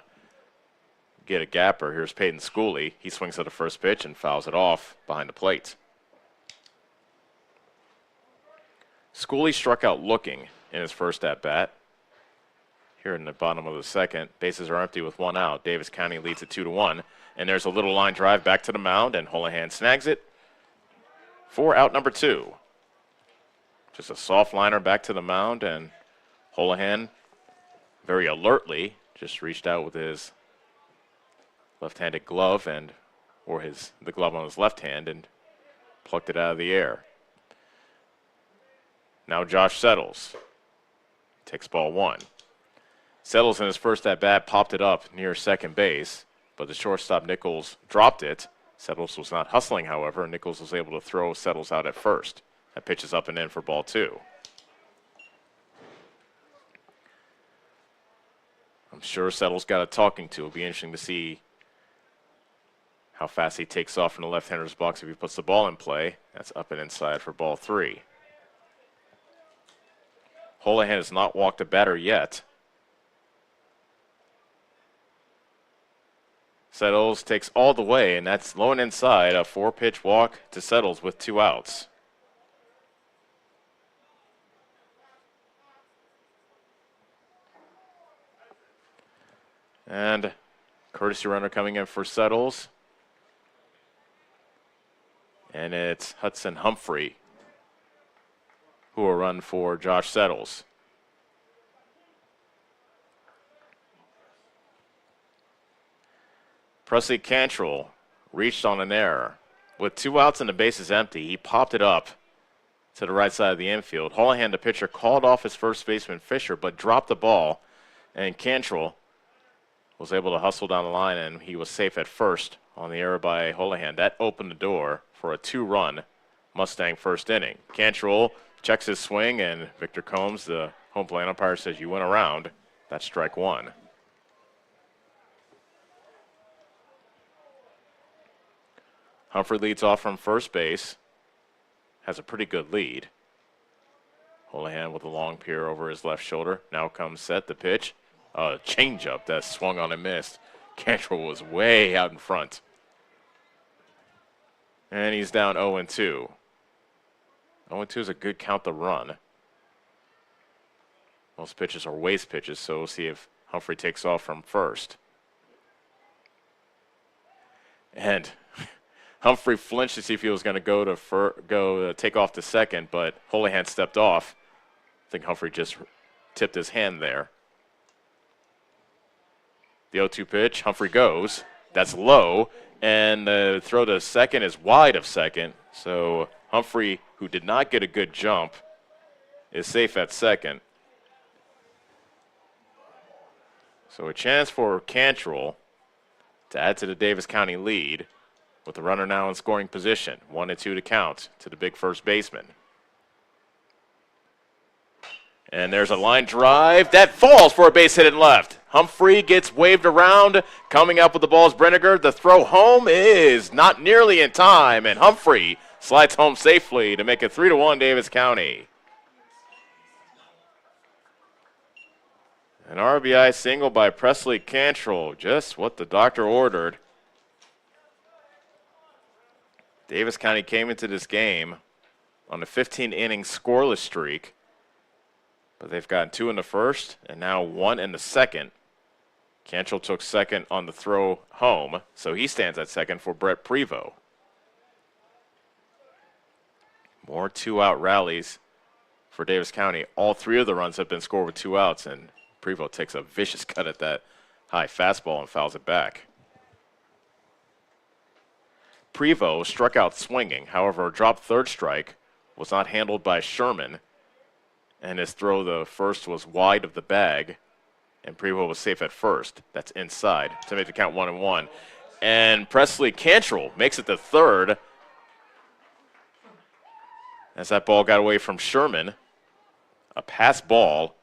get a gapper. Here's Peyton Schooley. He swings at the first pitch and fouls it off behind the plate. Schooley struck out looking in his first at-bat. Here in the bottom of the second, bases are empty with 1 out. Davis County leads it 2-1. And there's a little line drive back to the mound, and Holohan snags it for out number 2. Just a soft liner back to the mound, and Holohan very alertly just reached out with his left-handed glove or the glove on his left hand and plucked it out of the air. Now Josh Settles takes ball 1. Settles in his first at-bat popped it up near second base, but the shortstop Nichols dropped it. Settles was not hustling, however, and Nichols was able to throw Settles out at first. That pitch is up and in for ball 2. I'm sure Settles got a talking to. It'll be interesting to see how fast he takes off from the left-hander's box if he puts the ball in play. That's up and inside for ball 3. Holohan has not walked a batter yet. Settles takes all the way, and that's low and inside, a 4-pitch walk to Settles with 2 outs. And courtesy runner coming in for Settles. And it's Hudson Humphrey who will run for Josh Settles. Presley Cantrell reached on an error. With 2 outs and the bases empty, he popped it up to the right side of the infield. Holohan, the pitcher, called off his first baseman Fisher, but dropped the ball, and Cantrell was able to hustle down the line, and he was safe at first on the error by Holohan. That opened the door for a 2-run Mustang first inning. Cantrell checks his swing, and Victor Combs, the home plate umpire, says you went around. That's strike 1. Humphrey leads off from first base, has a pretty good lead. Holohan with a long peer over his left shoulder. Now comes set, the pitch. A changeup that swung on and missed. Cantrell was way out in front. And he's down 0-2. 0-2 is a good count to run. Most pitches are waste pitches, so we'll see if Humphrey takes off from first. And Humphrey flinched to see if he was going to go take off to second, but Holohan stepped off. I think Humphrey just tipped his hand there. The 0-2 pitch, Humphrey goes. That's low, and the throw to second is wide of second. So Humphrey, who did not get a good jump, is safe at second. So a chance for Cantrell to add to the Davis County lead with the runner now in scoring position. 1-2 to count to the big first baseman. And there's a line drive that falls for a base hit and left. Humphrey gets waved around. Coming up with the ball is Brenniger. The throw home is not nearly in time, and Humphrey slides home safely to make it 3-1 Davis County. An RBI single by Presley Cantrell, just what the doctor ordered. Davis County came into this game on a 15-inning scoreless streak, but they've gotten 2 in the first and now 1 in the second. Cantrell took second on the throw home, so he stands at second for Brett Prevost. More 2-out rallies for Davis County. All 3 of the runs have been scored with 2 outs, and Prevost takes a vicious cut at that high fastball and fouls it back. Prevost struck out swinging. However, a dropped third strike was not handled by Sherman, and his throw, the first, was wide of the bag, and Prevost was safe at first. That's inside to make the count 1-1. And Presley Cantrell makes it to third as that ball got away from Sherman. A pass ball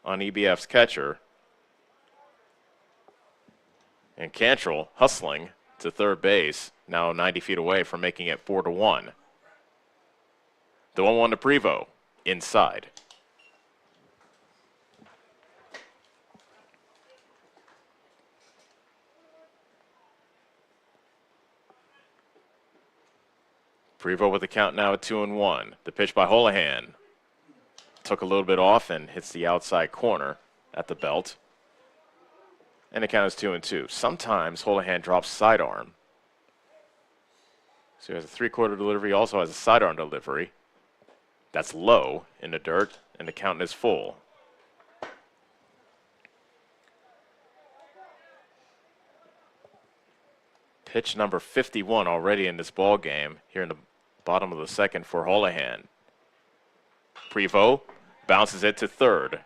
on EBF's catcher. And Cantrell hustling to third base, now 90 feet away from making it 4-1. The 1-1 to Prevost, inside. Prevost with the count now at 2-1. The pitch by Holohan took a little bit off and hits the outside corner at the belt. And the count is 2-2. Sometimes Holohan drops sidearm. So he has a 3/4 delivery, also has a sidearm delivery. That's low in the dirt, and the count is full. Pitch number 51 already in this ball game here in the bottom of the second for Holohan. Prevost bounces it to third.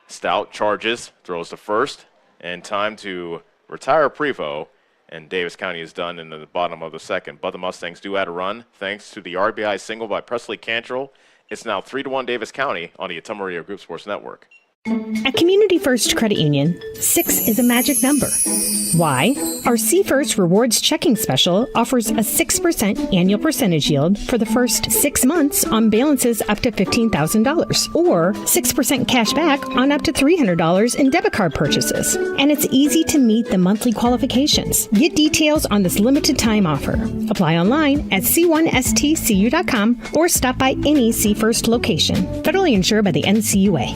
Stout charges, throws to first, and time to retire Prevost, and Davis County is done in the bottom of the second. But the Mustangs do add a run thanks to the RBI single by Presley Cantrell. It's now 3-1 Davis County on the Ottumwa Radio Group Sports Network. At Community First Credit Union, 6 is a magic number. Why? Our C First Rewards Checking Special offers a 6% annual percentage yield for the first 6 months on balances up to $15,000, or 6% cash back on up to $300 in debit card purchases. And it's easy to meet the monthly qualifications. Get details on this limited time offer. Apply online at c1stcu.com or stop by any C First location. Federally insured by the NCUA.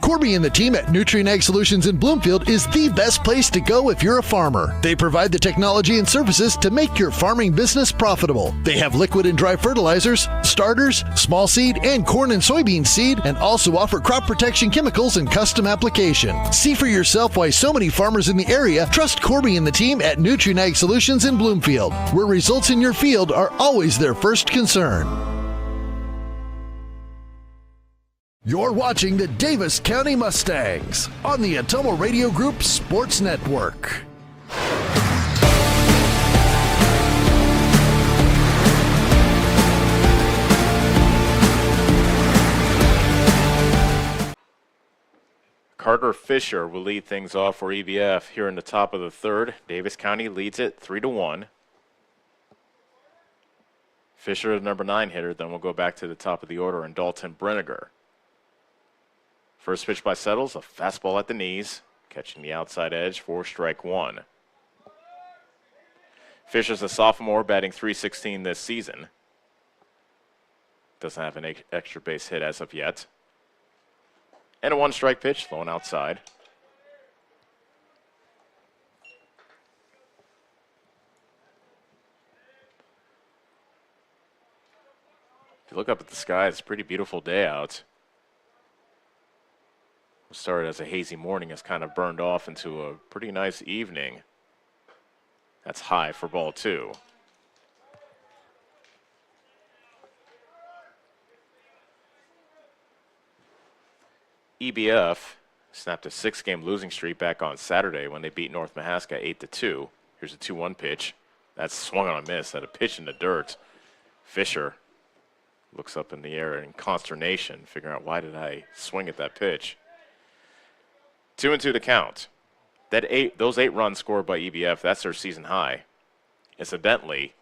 Corby and the team at Nutrien Ag Solutions in Bloomfield is the best place to go if you're a farmer. They provide the technology and services to make your farming business profitable. They have liquid and dry fertilizers, starters, small seed, and corn and soybean seed, and also offer crop protection chemicals and custom application. See for yourself why so many farmers in the area trust Corby and the team at Nutrien Ag Solutions in Bloomfield, where results in your field are always their first concern. You're watching the Davis County Mustangs on the Ottumwa Radio Group Sports Network. Carter Fisher will lead things off for EBF here in the top of the third. Davis County leads it 3-1. Fisher is number 9 hitter. Then we'll go back to the top of the order and Dalton Brenniger. First pitch by Settles, a fastball at the knees, catching the outside edge for strike 1. Fisher's a sophomore, batting .316 this season. Doesn't have an extra base hit as of yet. And a 1-strike pitch, thrown outside. If you look up at the sky, it's a pretty beautiful day out. Started as a hazy morning, has kind of burned off into a pretty nice evening. That's high for ball 2. EBF snapped a 6-game losing streak back on Saturday when they beat North Mahaska 8-2. Here's a 2-1 pitch. That's swung on a miss. At a pitch in the dirt. Fisher looks up in the air in consternation, figuring out why did I swing at that pitch. 2-2 to count. Those 8 runs scored by EBF, that's their season high. Incidentally,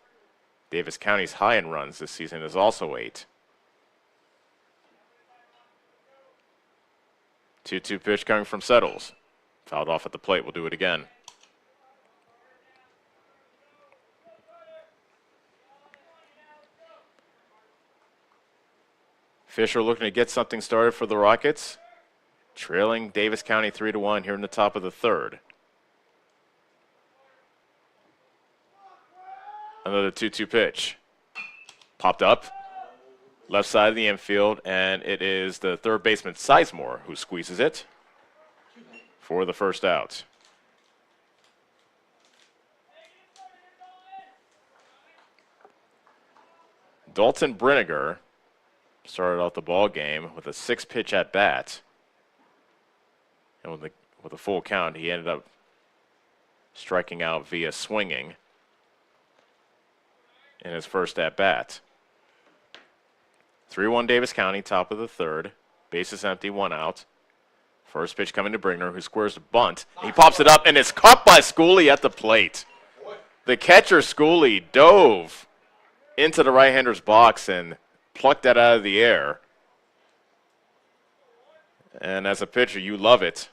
Davis County's high in runs this season is also 8. 2-2 pitch coming from Settles. Fouled off at the plate. We'll do it again. Fisher looking to get something started for the Rockets. Trailing Davis County 3-1 here in the top of the third. Another 2-2 pitch. Popped up. Left side of the infield, and it is the third baseman Sizemore who squeezes it for the first out. Dalton Brinegar started out the ball game with a 6-pitch at bat. And with a full count, he ended up striking out via swinging in his first at bat. 3-1 Davis County, top of the third. Bases empty, 1 out. First pitch coming to Bringer, who squares the bunt. He pops it up, and it's caught by Schooley at the plate. The catcher, Schooley, dove into the right-hander's box and plucked that out of the air. And as a pitcher, you love it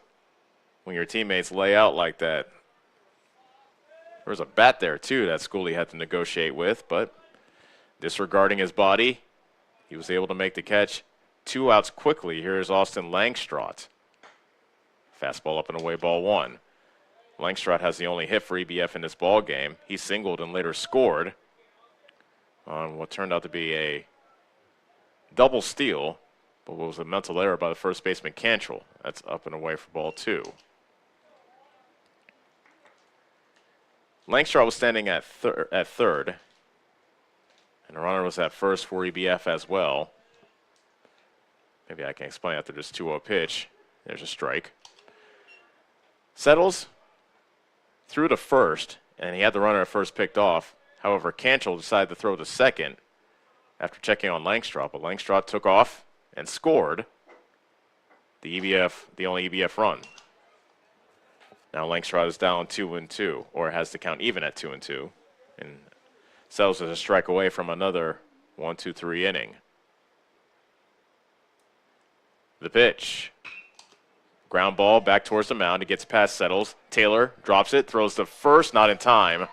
when your teammates lay out like that. There was a bat there, too, that Schooley had to negotiate with, but disregarding his body, he was able to make the catch. 2 outs quickly. Here's Austin Langstrot. Fastball up and away, ball 1. Langstrot has the only hit for EBF in this ball game. He singled and later scored on what turned out to be a double steal, but what was a mental error by the first baseman Cantrell. That's up and away for ball 2. Langstrot was standing at third. And the runner was at first for EBF as well. Maybe I can explain after this 2-0 pitch. There's a strike. Settles threw to first, and he had the runner at first picked off. However, Cantrell decided to throw to second after checking on Langstrot, but Langstrot took off and scored the only EBF run. Now Langstrot is down 2-2, or has to count even at 2-2. And Settles is a strike away from another 1-2-3 inning. The pitch. Ground ball back towards the mound. It gets past Settles. Taylor drops it, throws to first, not in time.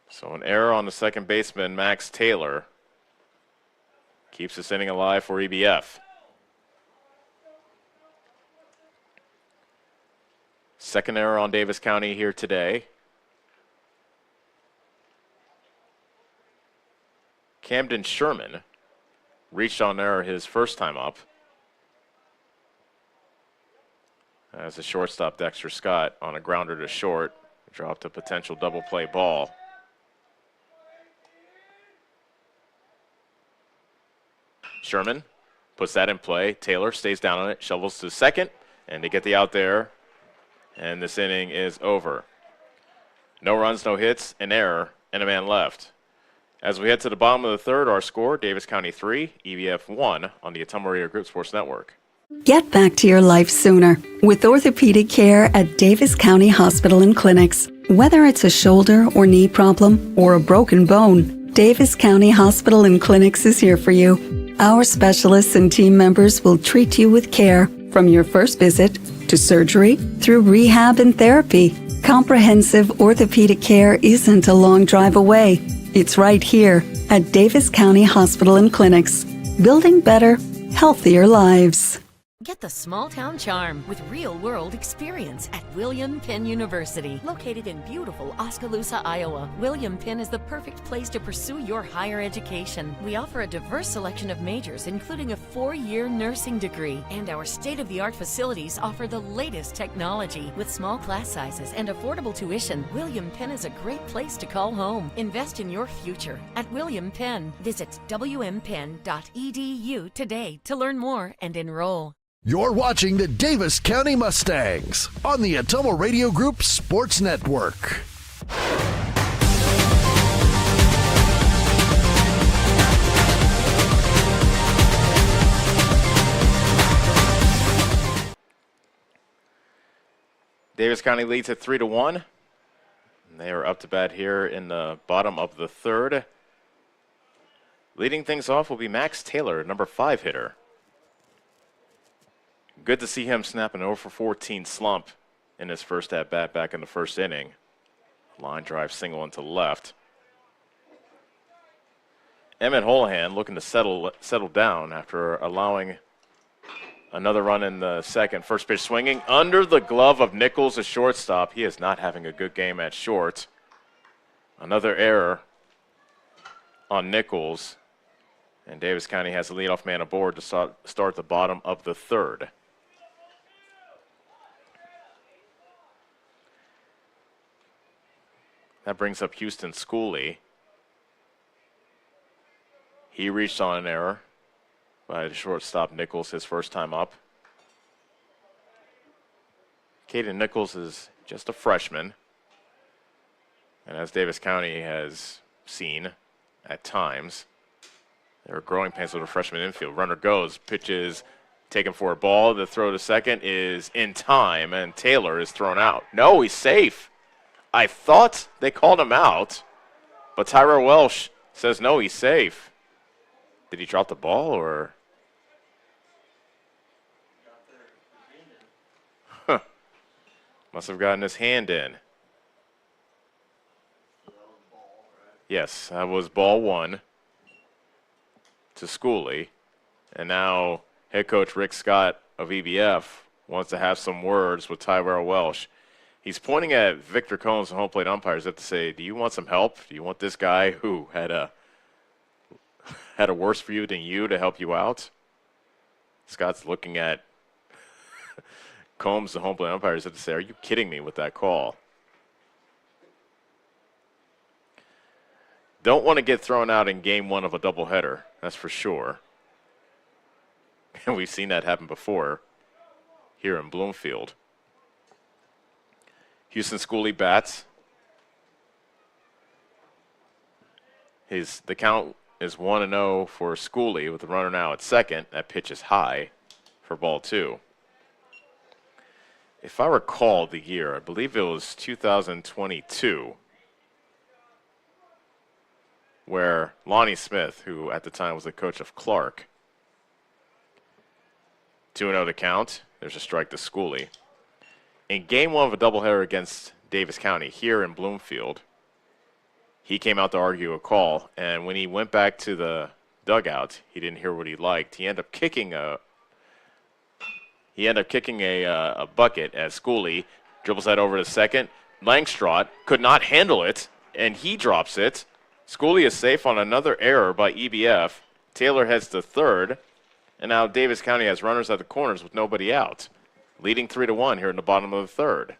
So an error on the second baseman, Max Taylor, keeps this inning alive for EBF. Second error on Davis County here today. Camden Sherman reached on error his first time up. As the shortstop Dexter Scott on a grounder to short dropped a potential double play ball. Sherman puts that in play. Taylor stays down on it, shovels to second, and they get the out there, and this inning is over. No runs, no hits, an error, and a man left. As we head to the bottom of the third, our score, Davis County 3, EBF 1 on the Ottumwa Radio Group Sports Network. Get back to your life sooner with orthopedic care at Davis County Hospital and Clinics. Whether it's a shoulder or knee problem or a broken bone, Davis County Hospital and Clinics is here for you. Our specialists and team members will treat you with care from your first visit to surgery through rehab and therapy. Comprehensive orthopedic care isn't a long drive away. It's right here at Davis County Hospital and Clinics, building better, healthier lives. Get the small town charm with real world experience at William Penn University. Located in beautiful Oskaloosa, Iowa, William Penn is the perfect place to pursue your higher education. We offer a diverse selection of majors, including a 4-year nursing degree, and our state-of-the-art facilities offer the latest technology. With small class sizes and affordable tuition, William Penn is a great place to call home. Invest in your future at William Penn. Visit wmpenn.edu today to learn more and enroll. You're watching the Davis County Mustangs on the Atomo Radio Group Sports Network. Davis County leads at 3-1. And they are up to bat here in the bottom of the third. Leading things off will be Max Taylor, number 5 hitter. Good to see him snap an 0-for-14 slump in his first at-bat back in the first inning. Line drive single into left. Emmett Holohan looking to settle down after allowing another run in the second. First pitch swinging under the glove of Nichols, a shortstop. He is not having a good game at short. Another error on Nichols. And Davis County has the leadoff man aboard to start the bottom of the third. That brings up Houston Schooley. He reached on an error by the shortstop Nichols his first time up. Caden Nichols is just a freshman. And as Davis County has seen at times, there are growing pains with a freshman infield. Runner goes, pitches taken for a ball. The throw to second is in time, and Taylor is thrown out. No, he's safe. I thought they called him out, but Tyra Welsh says no, he's safe. Did he drop the ball or? Huh. Must have gotten his hand in. Yes, that was ball 1 to Schooley. And now head coach Rick Scott of EBF wants to have some words with Tyrell Welsh. He's pointing at Victor Combs, the home plate umpires, to say, do you want some help? Do you want this guy who had a worse view than you to help you out? Scott's looking at Combs, the home plate umpires, to say, are you kidding me with that call? Don't want to get thrown out in game 1 of a doubleheader, that's for sure. And we've seen that happen before here in Bloomfield. Houston Schooley bats. The count is 1-0 for Schooley with the runner now at second. That pitch is high for ball 2. If I recall the year, I believe it was 2022, where Lonnie Smith, who at the time was the coach of Clark, 2-0 to count. There's a strike to Schooley. In game 1 of a doubleheader against Davis County here in Bloomfield, he came out to argue a call, and when he went back to the dugout, he didn't hear what he liked. He ended up kicking a bucket as Schooley dribbles that over to second. Langstrot could not handle it, and he drops it. Schooley is safe on another error by EBF. Taylor heads to third, and now Davis County has runners at the corners with nobody out. Leading 3-1 here in the bottom of the third.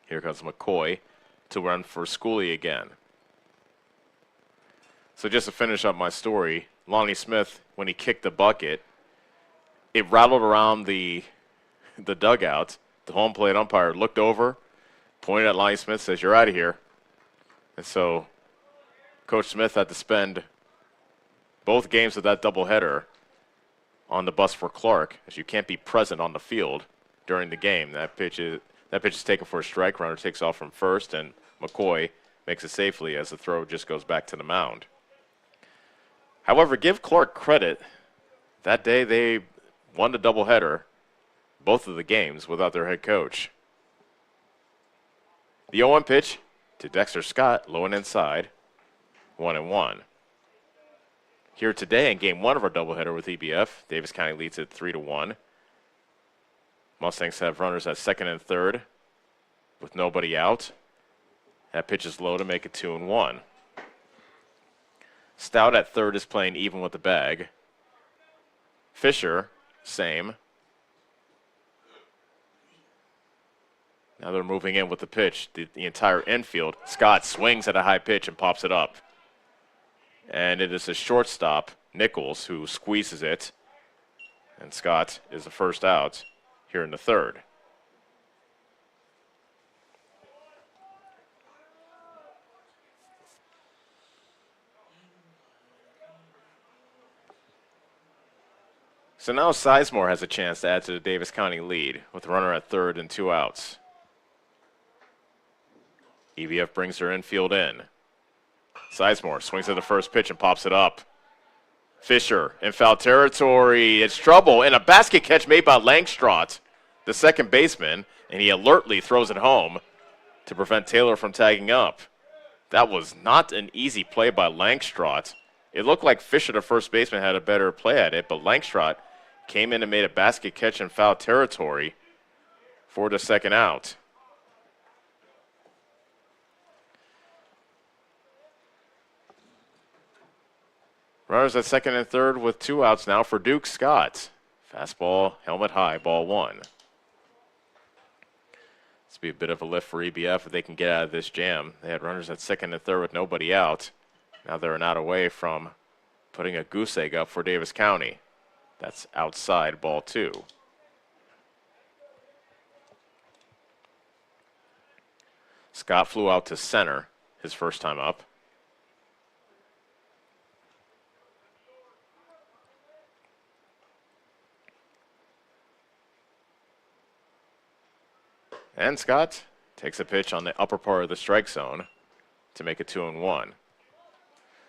Here comes McCoy to run for Schooley again. So just to finish up my story, Lonnie Smith, when he kicked the bucket, it rattled around the dugout. The home plate umpire looked over, pointed at Lonnie Smith, says, "You're out of here." And so Coach Smith had to spend both games of that doubleheader on the bus for Clark, as you can't be present on the field during the game. That pitch is taken for a strike. Runner takes off from first, and McCoy makes it safely as the throw just goes back to the mound. However, give Clark credit. That day they won the doubleheader, both of the games, without their head coach. The 0-1 pitch to Dexter Scott, low and inside, 1-1. here today in Game 1 of our doubleheader with EBF. Davis County leads it 3-1. Mustangs have runners at second and third with nobody out. That pitch is low to make it 2-1. Stout at third is playing even with the bag. Fisher, same. Now they're moving in with the pitch, the entire infield. Scott swings at a high pitch and pops it up. And it is a shortstop, Nichols, who squeezes it. And Scott is the first out here in the third. So now Sizemore has a chance to add to the Davis County lead with a runner at third and 2 outs. EBF brings their infield in. Sizemore swings at the first pitch and pops it up. Fisher in foul territory. It's trouble, and a basket catch made by Langstrot, the second baseman, and he alertly throws it home to prevent Taylor from tagging up. That was not an easy play by Langstrot. It looked like Fisher, the first baseman, had a better play at it, but Langstrot came in and made a basket catch in foul territory for the second out. Runners at second and third with 2 outs now for Duke Scott. Fastball, helmet high, ball 1. This will be a bit of a lift for EBF if they can get out of this jam. They had runners at second and third with nobody out. Now they're an out away from putting a goose egg up for Davis County. That's outside, ball 2. Scott flew out to center his first time up. And Scott takes a pitch on the upper part of the strike zone to make it 2-1.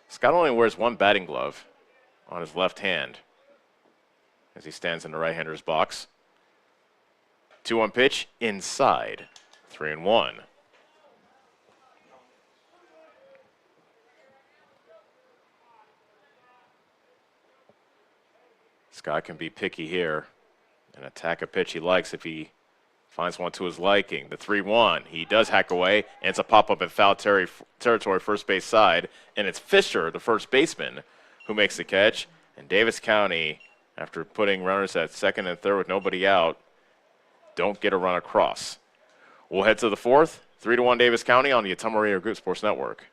Scott only wears one batting glove on his left hand as he stands in the right-hander's box. 2-1 pitch inside, 3-1. Scott can be picky here and attack a pitch he likes if he finds one to his liking. The 3-1. He does hack away, and it's a pop-up in foul territory, first base side. And it's Fisher, the first baseman, who makes the catch. And Davis County, after putting runners at second and third with nobody out, don't get a run across. We'll head to the fourth. 3-1 Davis County on the Ottumwa Radio Group Sports Network.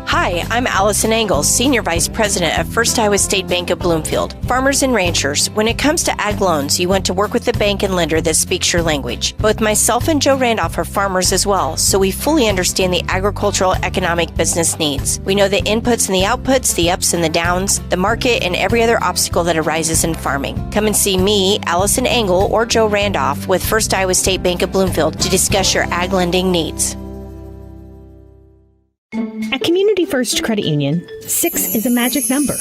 Hi, I'm Allison Engels, Senior Vice President at First Iowa State Bank of Bloomfield. Farmers and ranchers, when it comes to ag loans, you want to work with a bank and lender that speaks your language. Both myself and Joe Randolph are farmers as well, so we fully understand the agricultural economic business needs. We know the inputs and the outputs, the ups and the downs, the market, and every other obstacle that arises in farming. Come and see me, Allison Engel, or Joe Randolph with First Iowa State Bank of Bloomfield to discuss your ag lending needs. At Community First Credit Union, 6 is a magic number.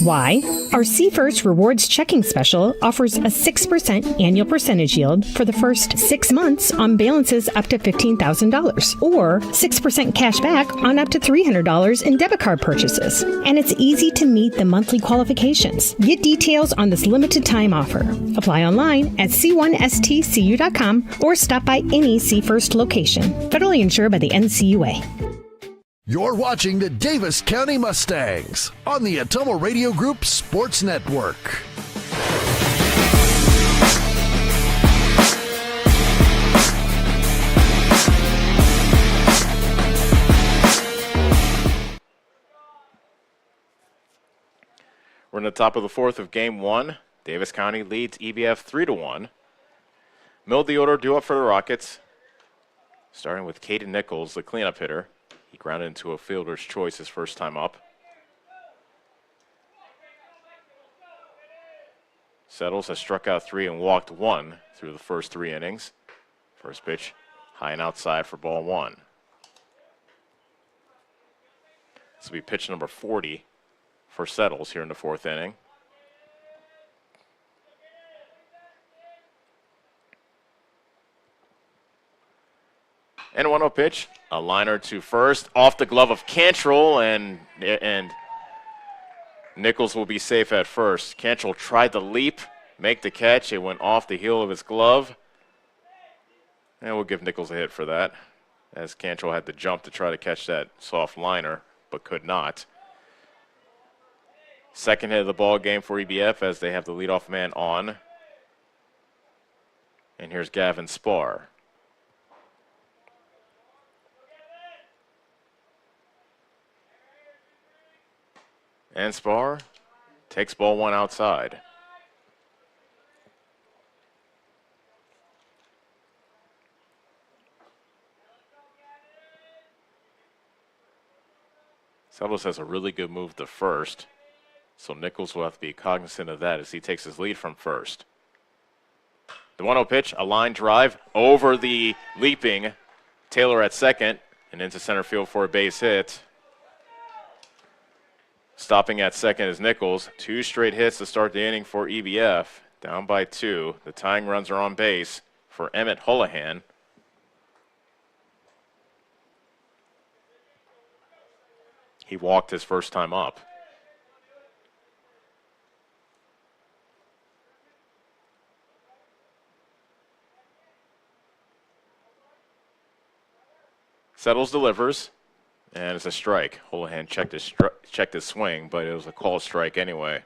Why? Our C First Rewards Checking Special offers a 6% annual percentage yield for the first 6 months on balances up to $15,000, or 6% cash back on up to $300 in debit card purchases. And it's easy to meet the monthly qualifications. Get details on this limited time offer. Apply online at c1stcu.com or stop by any C First location. Federally insured by the NCUA. You're watching the Davis County Mustangs on the Ottumwa Radio Group Sports Network. We're in the top of the fourth of Game 1. Davis County leads EBF 3-1. Middle of the order due up for the Rockets, starting with Caden Nichols, the cleanup hitter. He grounded into a fielder's choice his first time up. Settles has struck out 3 and walked 1 through the first 3 innings. First pitch, high and outside for ball 1. This will be pitch number 40 for Settles here in the 4th inning. And a 1-0 pitch. A liner to first. Off the glove of Cantrell, and Nichols will be safe at first. Cantrell tried to leap, make the catch. It went off the heel of his glove. And we'll give Nichols a hit for that, as Cantrell had to jump to try to catch that soft liner, but could not. Second hit of the ball game for EBF as they have the leadoff man on. And here's Gavin Spar. And Spar takes ball one outside. Settles has a really good move to first, so Nichols will have to be cognizant of that as he takes his lead from first. The 1-0 pitch, a line drive over the leaping Taylor at second and into center field for a base hit. Stopping at second is Nichols. 2 straight hits to start the inning for EBF. Down by 2. The tying runs are on base for Emmett Holohan. He walked his first time up. Settles, delivers, and it's a strike. Holohan checked his swing, but it was a called strike anyway.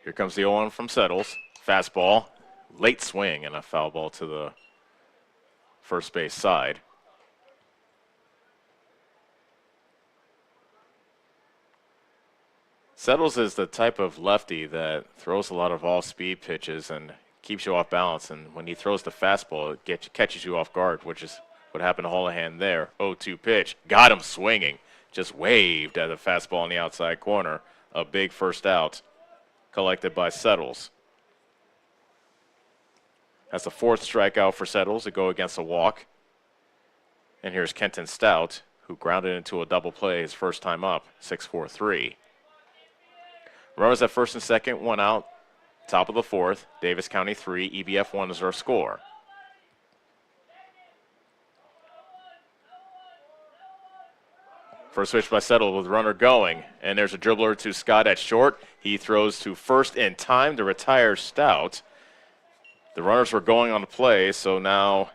Here comes the 0-1 from Settles. Fastball, late swing, and a foul ball to the first base side. Settles is the type of lefty that throws a lot of off-speed pitches and keeps you off balance. And when he throws the fastball, it catches you off guard, which is what happened to Holohan there. 0-2 pitch. Got him swinging. Just waved at the fastball in the outside corner. A big first out collected by Settles. That's the 4th strikeout for Settles to go against a walk. And here's Kenton Stout, who grounded into a double play his first time up, 6-4-3. Runners at first and second, 1 out. Top of the 4th, Davis County 3, EBF 1 is our score. First pitch by Settle with runner going, and there's a dribbler to Scott at short. He throws to first in time to retire Stout. The runners were going on the play, so now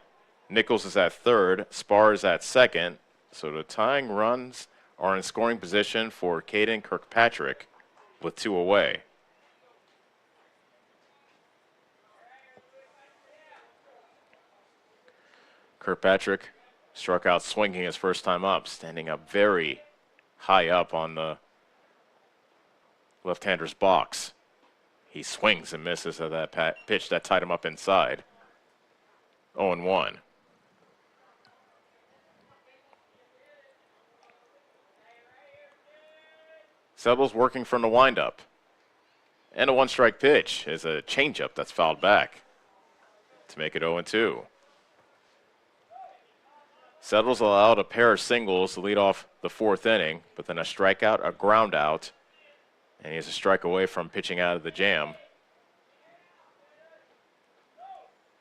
Nichols is at third, Spar is at second. So the tying runs are in scoring position for Caden Kirkpatrick with 2 away. Kirkpatrick struck out swinging his first time up, standing up very high up on the left-hander's box. He swings and misses at that pitch that tied him up inside. 0-1. Settles working from the windup. And a 1-strike pitch is a changeup that's fouled back to make it 0-2. Settles allowed a pair of singles to lead off the 4th inning, but then a strikeout, a ground out, and he's a strike away from pitching out of the jam.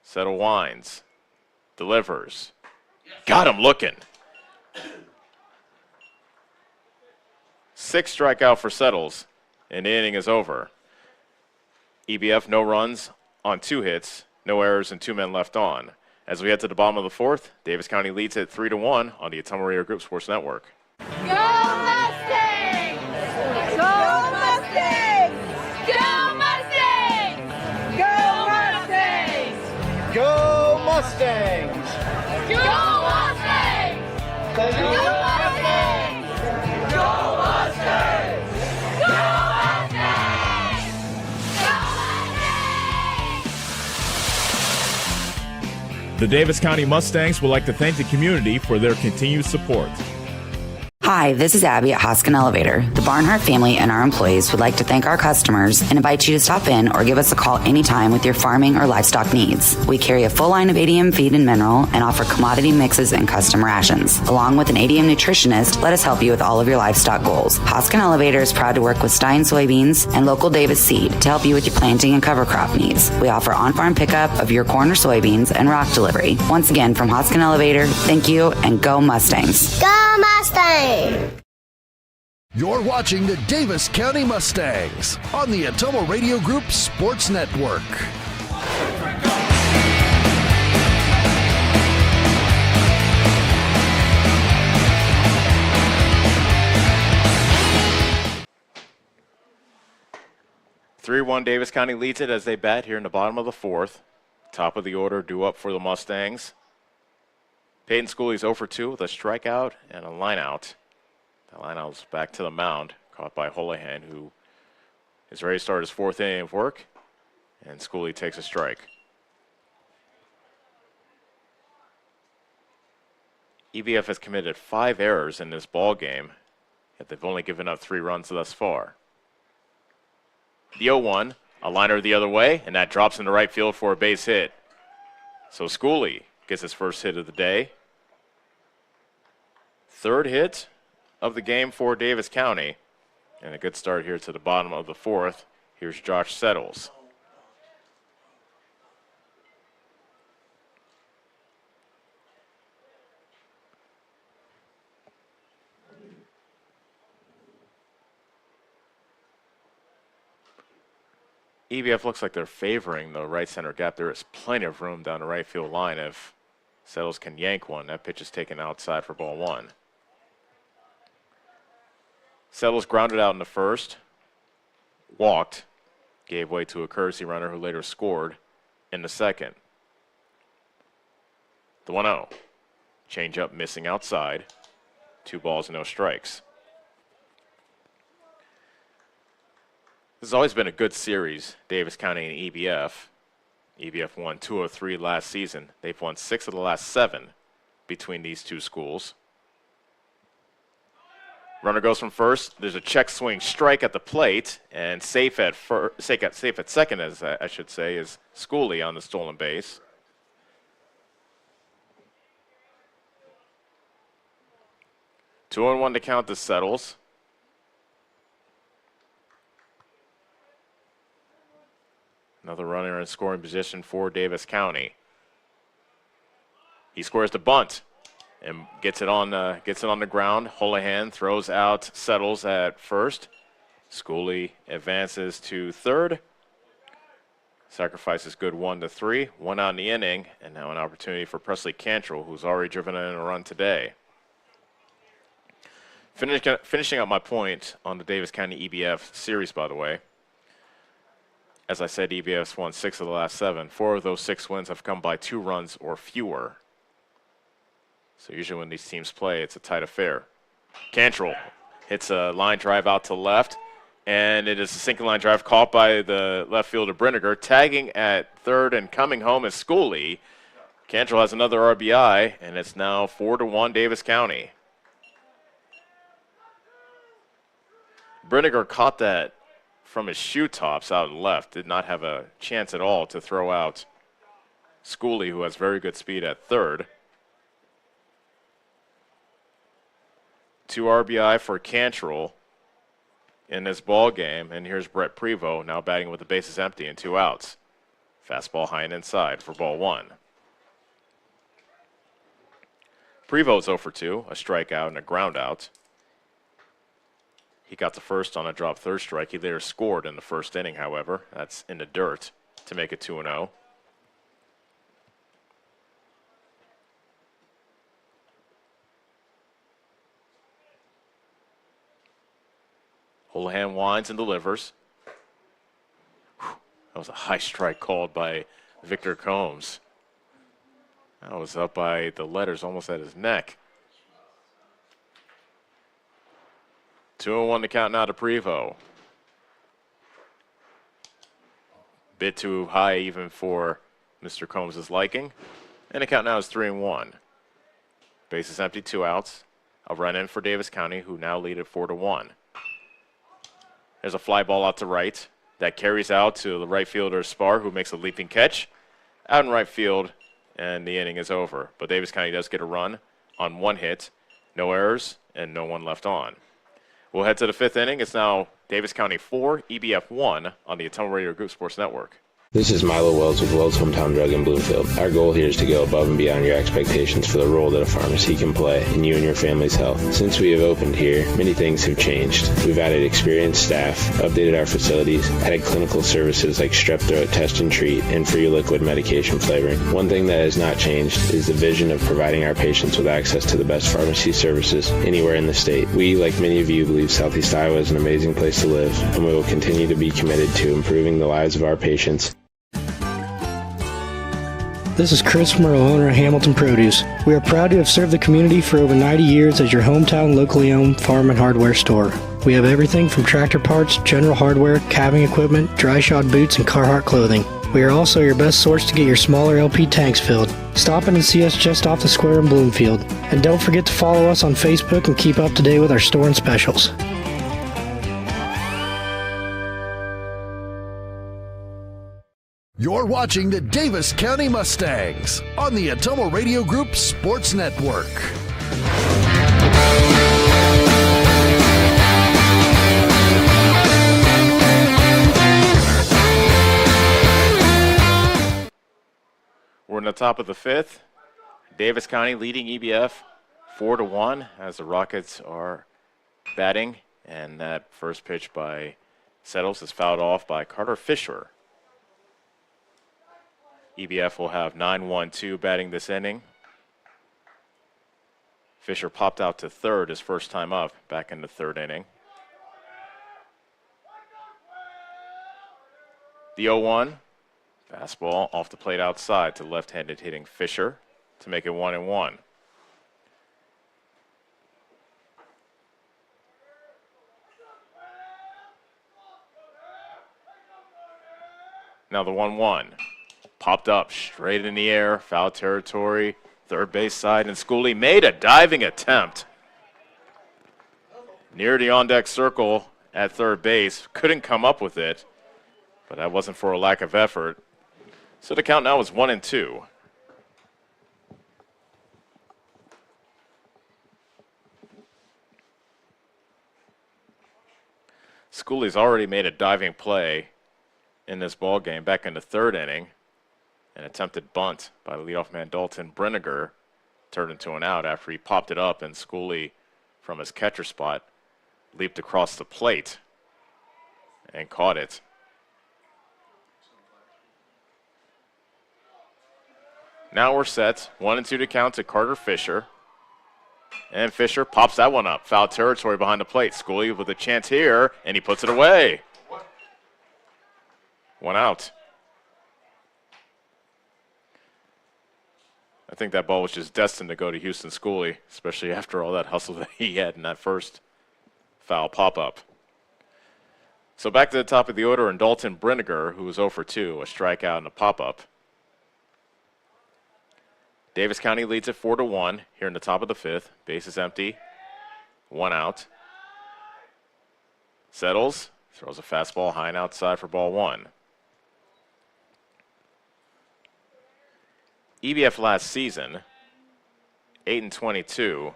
Settle winds, delivers, got him looking. 6th strikeout for Settles, and the inning is over. EBF no runs on 2 hits, no errors, and 2 men left on. As we head to the bottom of the 4th, Davis County leads at 3-1 on the Ottumwa Radio Group Sports Network. Go Mustangs! Go Mustangs! Go Mustangs! Go Mustangs! Go Mustangs! Go Mustangs! Go Mustangs! Go Mustangs! Go Mustangs! The Davis County Mustangs would like to thank the community for their continued support. Hi, this is Abby at Hoskin Elevator. The Barnhart family and our employees would like to thank our customers and invite you to stop in or give us a call anytime with your farming or livestock needs. We carry a full line of ADM feed and mineral and offer commodity mixes and custom rations. Along with an ADM nutritionist, let us help you with all of your livestock goals. Hoskin Elevator is proud to work with Stein Soybeans and local Davis Seed to help you with your planting and cover crop needs. We offer on-farm pickup of your corn or soybeans and rock delivery. Once again, from Hoskin Elevator, thank you and go Mustangs. Go Mustangs! You're watching the Davis County Mustangs on the Atomo Radio Group Sports Network. (3-1) Davis County leads it as they bat here in the bottom of the fourth. Top of the order due up for the Mustangs. Peyton Schooley's 0 for 2 with a strikeout and a lineout. The lineout's back to the mound, caught by Holohan, who is ready to start his fourth inning of work, and Schooley takes a strike. EBF has committed 5 errors in this ball game, yet they've only given up 3 runs thus far. The 0-1, a liner the other way, and that drops into right field for a base hit. So Schooley gets his first hit of the day. Third hit of the game for Davis County. And a good start here to the bottom of the fourth. Here's Josh Settles. EBF looks like they're favoring the right center gap. There is plenty of room down the right field line if Settles can yank one. That pitch is taken outside for ball 1. Settles grounded out in the first, walked, gave way to a courtesy runner who later scored in the second. The 1-0. Change up missing outside. 2 balls and no strikes. This has always been a good series, Davis County and EBF. EBF won 2 of 3 last season. They've won 6 of the last 7 between these two schools. Runner goes from first. There's a check swing strike at the plate, and safe at second, as I should say, is Schooley on the stolen base. Two on 1 to count. This Settles. Another runner in scoring position for Davis County. He scores the bunt and gets it on the ground. Holohan throws out, Settles at first. Schooley advances to third. Sacrifices good 1-3. 1 out in the inning, and now an opportunity for Presley Cantrell, who's already driven in a run today. Finishing up my point on the Davis County EBF series, by the way. As I said, EBF's won 6 of the last 7. 4 of those 6 wins have come by 2 runs or fewer. So usually when these teams play, it's a tight affair. Cantrell hits a line drive out to left, and it is a single line drive caught by the left fielder Brinegar. Tagging at third and coming home is Schooley. Cantrell has another RBI, and it's now 4-1 Davis County. Brinegar caught that from his shoe tops out left. Did not have a chance at all to throw out Schooley, who has very good speed at third. 2 RBI for Cantrell in this ball game, and here's Brett Prevost now batting with the bases empty and 2 outs. Fastball high and inside for ball 1. Prevost's 0 for 2, a strikeout and a ground out. He got the first on a drop third strike. He later scored in the first inning, however. That's in the dirt to make it 2-0. Holohan winds and delivers. That was a high strike called by Victor Combs. That was up by the letters almost at his neck. 2-1 to count now to Prevost. Bit too high even for Mr. Combs' liking. And the count now is 3-1. Bases empty, 2 outs. A run in for Davis County, who now lead it 4-1. There's a fly ball out to right that carries out to the right fielder Spar, who makes a leaping catch out in right field, and the inning is over. But Davis County does get a run on one hit, no errors, and no one left on. We'll head to the fifth inning. It's now Davis County 4, EBF 1 on the Atomo Radio Group Sports Network. This is Milo Wells with Wells Hometown Drug in Bloomfield. Our goal here is to go above and beyond your expectations for the role that a pharmacy can play in you and your family's health. Since we have opened here, many things have changed. We've added experienced staff, updated our facilities, added clinical services like strep throat test and treat, and free liquid medication flavoring. One thing that has not changed is the vision of providing our patients with access to the best pharmacy services anywhere in the state. We, like many of you, believe Southeast Iowa is an amazing place to live, and we will continue to be committed to improving the lives of our patients. This is Chris Merle, owner of Hamilton Produce. We are proud to have served the community for over 90 years as your hometown locally owned farm and hardware store. We have everything from tractor parts, general hardware, calving equipment, dry shod boots, and Carhartt clothing. We are also your best source to get your smaller LP tanks filled. Stop in and see us just off the square in Bloomfield. And don't forget to follow us on Facebook and keep up to date with our store and specials. You're watching the Davis County Mustangs on the Atomo Radio Group Sports Network. We're in the top of the fifth. Davis County leading EBF 4-1 as the Rockets are batting. And that first pitch by Settles is fouled off by Carter Fisher. EBF will have 9-1-2 batting this inning. Fisher popped out to third his first time up, back in the third inning. The 0-1, fastball off the plate outside to left-handed hitting Fisher to make it 1-1. Now the 1-1. Popped up straight in the air, foul territory, third base side, and Schooley made a diving attempt near the on-deck circle at third base. Couldn't come up with it, but that wasn't for a lack of effort. So the count now is 1-2. Schooley's already made a diving play in this ball game back in the third inning. An attempted bunt by leadoff man Dalton Brinegar turned into an out after he popped it up, and Schooley, from his catcher spot, leaped across the plate and caught it. Now we're set. 1-2 to count to Carter Fisher. And Fisher pops that one up. Foul territory behind the plate. Schooley with a chance here, and he puts it away. One out. I think that ball was just destined to go to Houston Schooley, especially after all that hustle that he had in that first foul pop-up. So back to the top of the order, and Dalton Brinegar, who was 0 for 2, a strikeout and a pop-up. Davis County leads at 4-1 here in the top of the fifth. Base is empty. One out. Settles, throws a fastball high and outside for ball one. EBF last season, 8-22.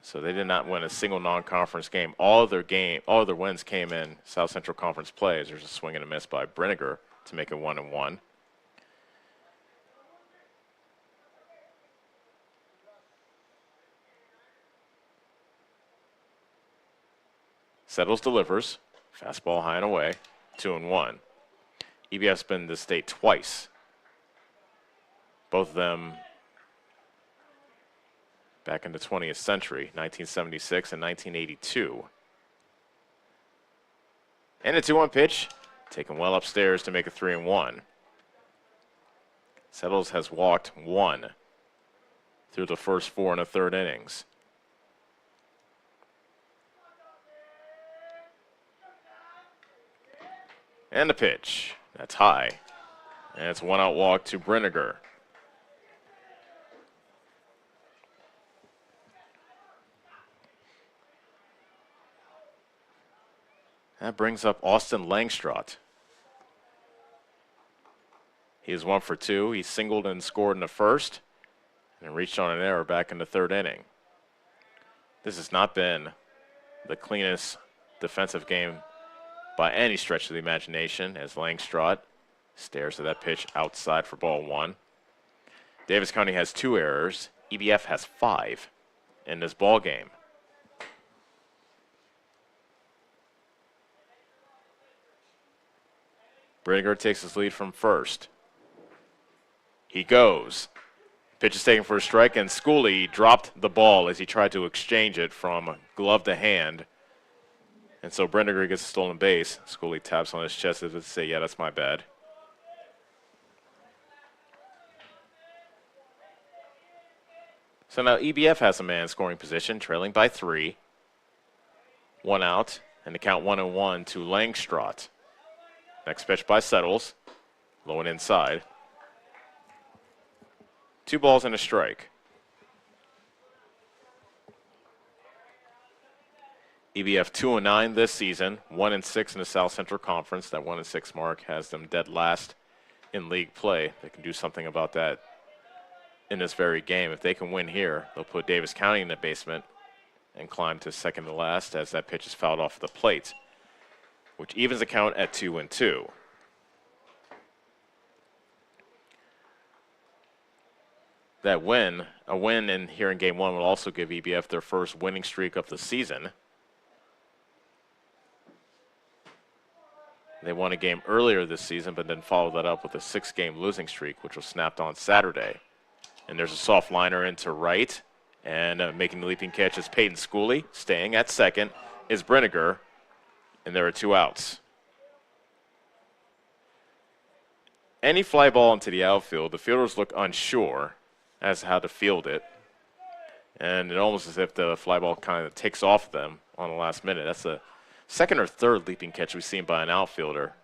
So they did not win a single non-conference game. All of their wins came in South Central Conference play. There's a swing and a miss by Brinegar to make it 1-1. Settles delivers. Fastball high and away. 2-1. EBF's been to the state twice. Both of them back in the 20th century, 1976 and 1982. And a 2-1 pitch, taken well upstairs to make it 3-1. Settles has walked one through the first 4 and a third innings. And the pitch. That's high. And it's 1-out walk to Brinegar. That brings up Austin Langstrot. He is 1 for 2. He singled and scored in the first and reached on an error back in the third inning. This has not been the cleanest defensive game by any stretch of the imagination as Langstrot stares at that pitch outside for ball 1. Davis County has 2 errors. EBF has 5 in this ball game. Bridinger takes his lead from first. He goes. Pitch is taken for a strike, and Schooley dropped the ball as he tried to exchange it from glove to hand. And so Bridinger gets a stolen base. Schooley taps on his chest as if to say, yeah, that's my bad. So now EBF has a man in scoring position, trailing by 3. 1 out, and the count 1-1 to Langstrot. Next pitch by Settles, low and inside. 2 balls and a strike. EBF 2-9 this season, 1-6 in the South Central Conference. That 1-6 mark has them dead last in league play. They can do something about that in this very game. If they can win here, they'll put Davis County in the basement and climb to second to last as that pitch is fouled off the plate, which evens the count at 2-2. That win, a win in here in Game 1 will also give EBF their first winning streak of the season. They won a game earlier this season, but then followed that up with a 6-game losing streak, which was snapped on Saturday. And there's a soft liner into right, and making the leaping catch is Peyton Schooley. Staying at second is Bridinger, and there are 2 outs. Any fly ball into the outfield, the fielders look unsure as to how to field it. And it almost as if the fly ball kind of takes off them on the last minute. That's the second or third leaping catch we've seen by an outfielder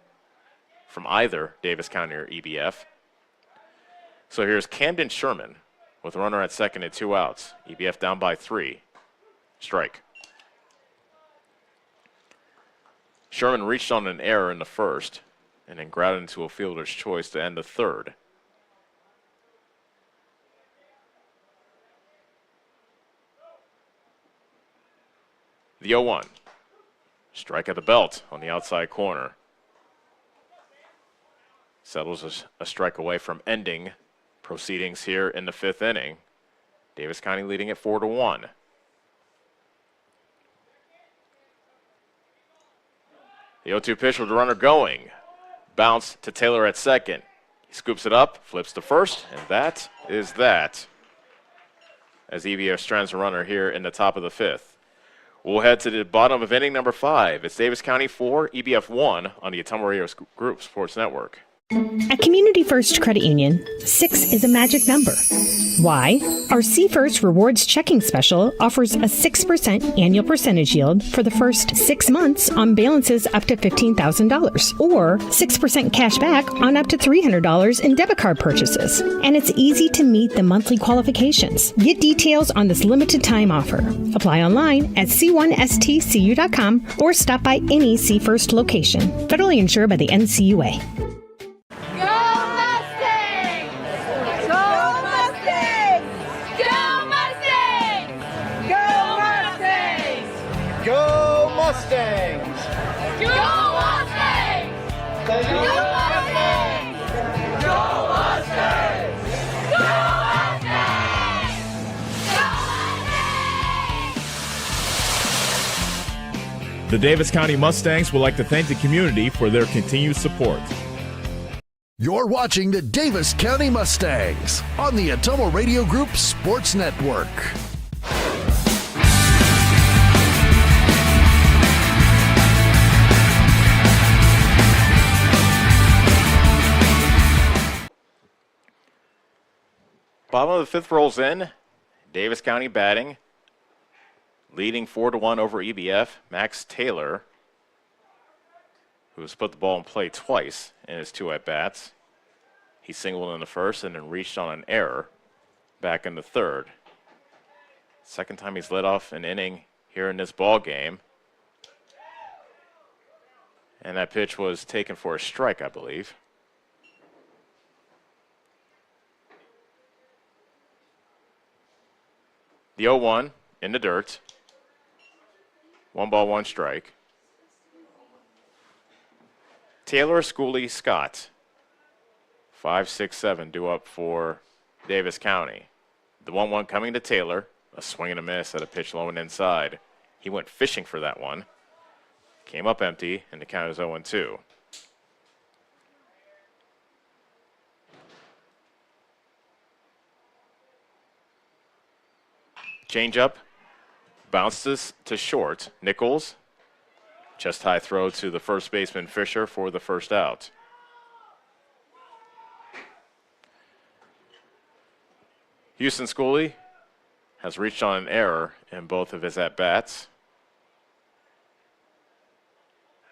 from either Davis County or EBF. So here's Camden Sherman with a runner at second and 2 outs. EBF down by 3. Strike. Sherman reached on an error in the first and then grounded into a fielder's choice to end the third. The 0-1. Strike at the belt on the outside corner. Settles a strike away from ending proceedings here in the 5th inning. Davis County leading it 4-1. The 0-2 pitch with the runner going. Bounce to Taylor at second. He scoops it up, flips to first, and that is that. As EBF strands a runner here in the top of the 5th. We'll head to the bottom of inning number 5. It's Davis County 4, EBF 1 on the Ottumwa Radio Group Sports Network. At Community First Credit Union, 6 is a magic number. Why? Our See First Rewards Checking Special offers a 6% annual percentage yield for the first 6 months on balances up to $15,000, or 6% cash back on up to $300 in debit card purchases. And it's easy to meet the monthly qualifications. Get details on this limited time offer. Apply online at c1stcu.com or stop by any See First location. Federally insured by the NCUA. Mustangs! Go Mustangs! Go Mustangs! Go Mustangs! Go Mustangs! Go The Davis County Mustangs would like to thank the community for their continued support. You're watching the Davis County Mustangs on the Ottumwa Radio Group Sports Network. Bottom of the 5th rolls in. Davis County batting. Leading 4-1 over EBF. Max Taylor, who has put the ball in play twice in his 2 at-bats. He singled in the first and then reached on an error back in the 3rd. Second time he's led off an inning here in this ball game. And that pitch was taken for a strike, I believe. The 0-1 in the dirt. 1 ball, 1 strike. Taylor, Schooley, Scott. 5, 6, 7 due up for Davis County. The 1-1 coming to Taylor. A swing and a miss at a pitch low and inside. He went fishing for that one. Came up empty, and the count is 0-2. Changeup. Bounces to short. Nichols. Chest high throw to the first baseman Fisher for the first out. Houston Schooley has reached on an error in both of his at-bats.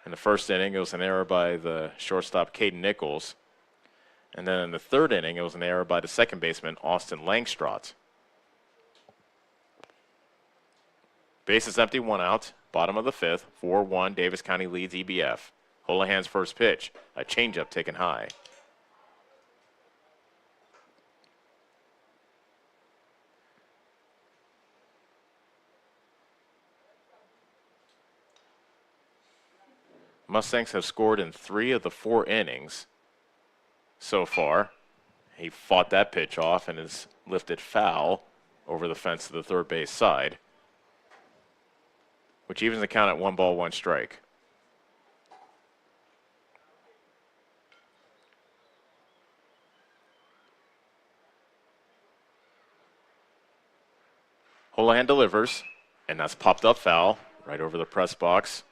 In the first inning, it was an error by the shortstop Caden Nichols. And then in the third inning, it was an error by the second baseman Austin Langstrot. Base is empty, 1 out. Bottom of the 5th, 4-1. Davis County leads EBF. Holohan's first pitch, a changeup taken high. Mustangs have scored in 3 of the 4 innings so far. He fought that pitch off and is lifted foul over the fence to the third base side, which evens the count at 1 ball, 1 strike. Holohan delivers, and that's popped up foul right over the press box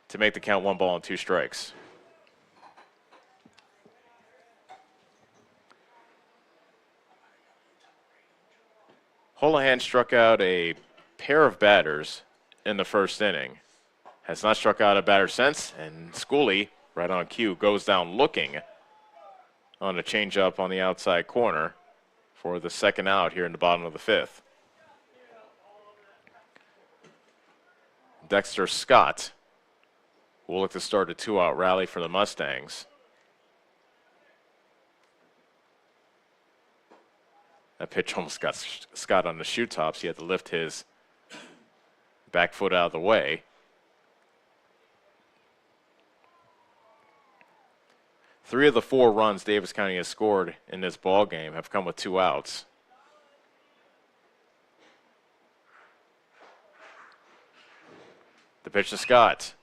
to make the count 1 ball and 2 strikes. Holohan struck out a pair of batters in the first inning. Has not struck out a batter since, and Schooley, right on cue, goes down looking on a changeup on the outside corner for the second out here in the bottom of the 5th. Dexter Scott will look to start a 2-out rally for the Mustangs. That pitch almost got Scott on the shoe tops. He had to lift his back foot out of the way. Three of the 4 runs Davis County has scored in this ball game have come with 2 outs. The pitch to Scott.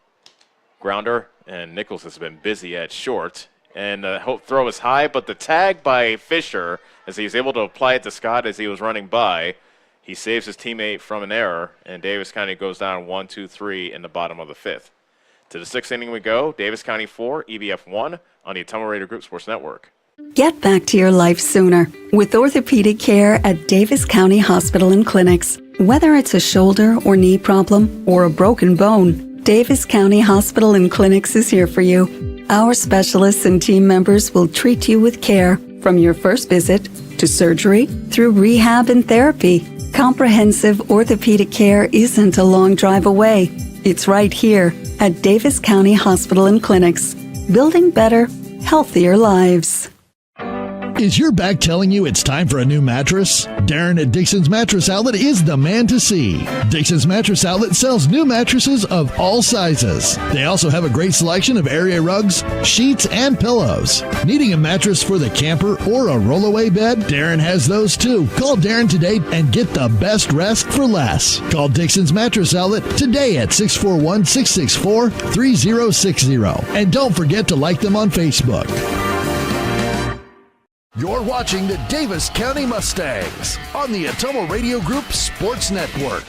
Grounder, and Nichols has been busy at short. And the throw is high, but the tag by Fisher, as he was able to apply it to Scott as he was running by, he saves his teammate from an error, and Davis County goes down 1-2-3 in the bottom of the 5th. To the 6th inning we go. Davis County 4, EBF 1 on the Ottumwa Raider Group Sports Network. Get back to your life sooner with orthopedic care at Davis County Hospital and Clinics. Whether it's a shoulder or knee problem or a broken bone, Davis County Hospital and Clinics is here for you. Our specialists and team members will treat you with care from your first visit to surgery through rehab and therapy. Comprehensive orthopedic care isn't a long drive away. It's right here at Davis County Hospital and Clinics, building better, healthier lives. Is your back telling you it's time for a new mattress? Darren at Dixon's Mattress Outlet is the man to see. Dixon's Mattress Outlet sells new mattresses of all sizes. They also have a great selection of area rugs, sheets, and pillows. Needing a mattress for the camper or a rollaway bed? Darren has those too. Call Darren today and get the best rest for less. Call Dixon's Mattress Outlet today at 641-664-3060. And don't forget to like them on Facebook. You're watching the Davis County Mustangs on the Ottumwa Radio Group Sports Network.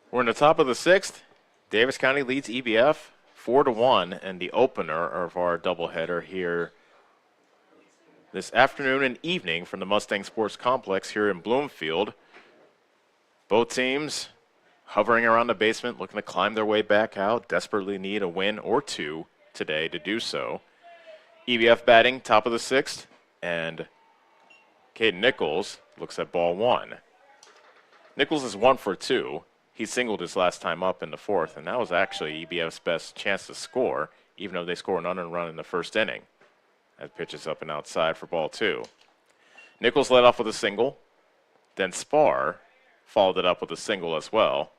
We're in the top of the 6th. Davis County leads EBF 4-1 in the opener of our doubleheader here this afternoon and evening from the Mustang Sports Complex here in Bloomfield. Both teams hovering around the basement, looking to climb their way back out, desperately need a win or 2 today to do so. EBF batting, top of the 6th, and Caden Nichols looks at ball 1. Nichols is 1 for 2. He singled his last time up in the 4th, and that was actually EBF's best chance to score, even though they score an unearned run in the first inning. That pitches up and outside for ball 2. Nichols led off with a single, then Spar followed it up with a single as well.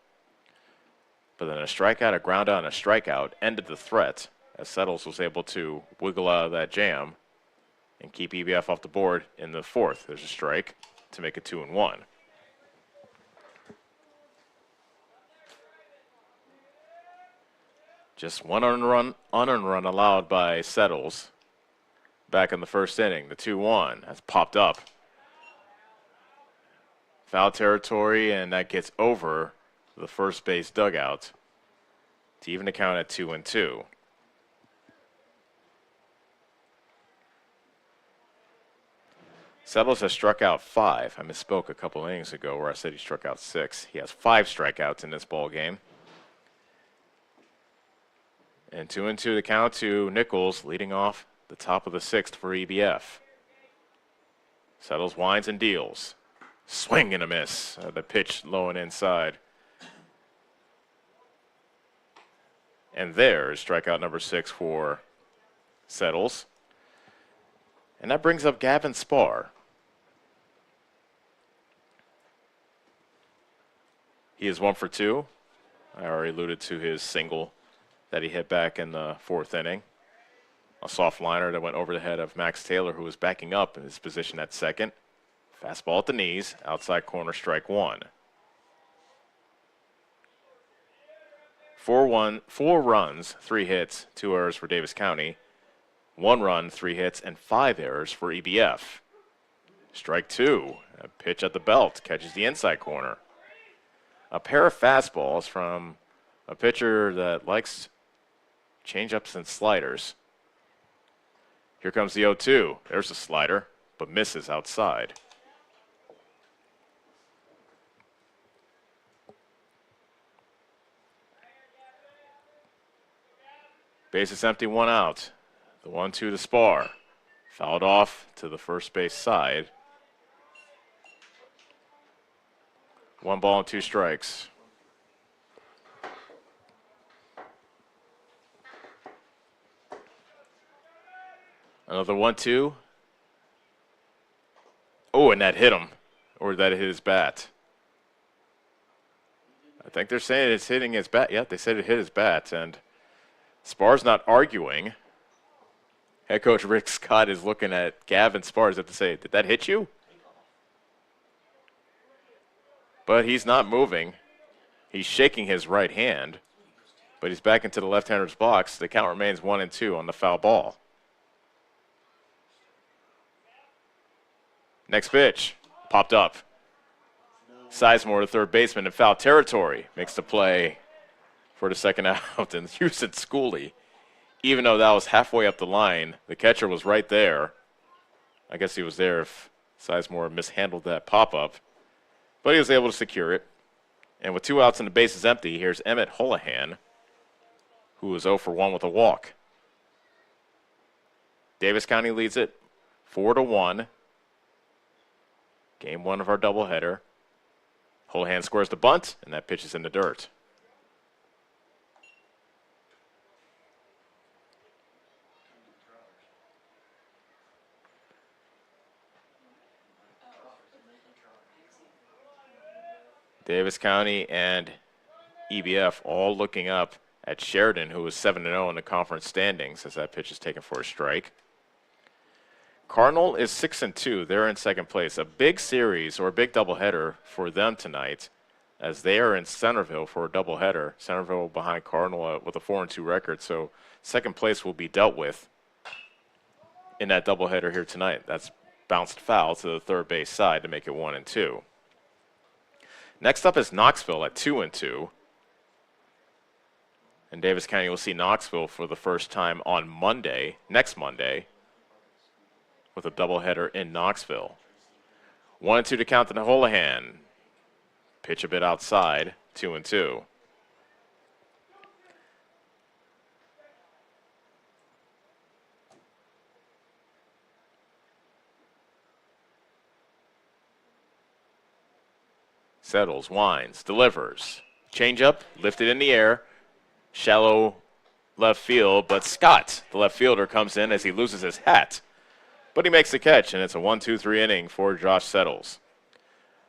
But then a strikeout, a ground out, and a strikeout ended the threat, as Settles was able to wiggle out of that jam and keep EBF off the board in the 4th. There's a strike to make it 2-1. Just one unearned run allowed by Settles back in the first inning. The 2-1 has popped up. Foul territory, and that gets over the first base dugout to even the count at 2-2. Settles has struck out 5. I misspoke a couple innings ago where I said he struck out 6. He has 5 strikeouts in this ball game. And 2-2 the count to Nichols, leading off the top of the 6th for EBF. Settles, winds, and deals. Swing and a miss. The pitch low and inside. And there is strikeout number 6 for Settles. And that brings up Gavin Spar. He is 1 for 2. I already alluded to his single that he hit back in the 4th inning. A soft liner that went over the head of Max Taylor, who was backing up in his position at second. Fastball at the knees, outside corner, strike 1. 4 runs, 3 hits, 2 errors for Davis County. 1 run, 3 hits, and 5 errors for EBF. Strike 2, a pitch at the belt, catches the inside corner. A pair of fastballs from a pitcher that likes changeups and sliders. Here comes the 0-2. There's a slider, but misses outside. Base is empty, 1 out. The 1-2 to Spar. Fouled off to the first base side. 1 ball and 2 strikes. Another 1-2. Oh, and that hit him. Or that hit his bat. I think they're saying it's hitting his bat. Yeah, they said it hit his bat. And Spar's not arguing. Head coach Rick Scott is looking at Gavin Spar as if to say, did that hit you? But he's not moving. He's shaking his right hand. But he's back into the left-hander's box. The count remains 1-2 on the foul ball. Next pitch. Popped up. Sizemore, the third baseman, in foul territory. Makes the play for the second out. And Houston Schooley, even though that was halfway up the line, the catcher was right there. I guess he was there if Sizemore mishandled that pop-up. But he was able to secure it. And with 2 outs and the base is empty, here's Emmett Holohan, who was 0 for 1 with a walk. Davis County leads it 4-1. Game 1 of our doubleheader. Holohan scores the bunt, and that pitch is in the dirt. Davis County and EBF all looking up at Sheridan, who was 7-0 in the conference standings, as that pitch is taken for a strike. Cardinal is 6-2. They're in second place. A big series or a big doubleheader for them tonight, as they are in Centerville for a doubleheader. Centerville behind Cardinal with a 4-2 record, so second place will be dealt with in that doubleheader here tonight. That's bounced foul to the third base side to make it 1-2. Next up is Knoxville at 2-2. And Davis County will see Knoxville for the first time on Monday, next Monday, with a doubleheader in Knoxville. 1-2 to count to Holohan. Pitch a bit outside, 2-2. Settles, winds, delivers. Changeup, lifted in the air. Shallow left field, but Scott, the left fielder, comes in as he loses his hat. But he makes the catch, and it's a 1-2-3 inning for Josh Settles.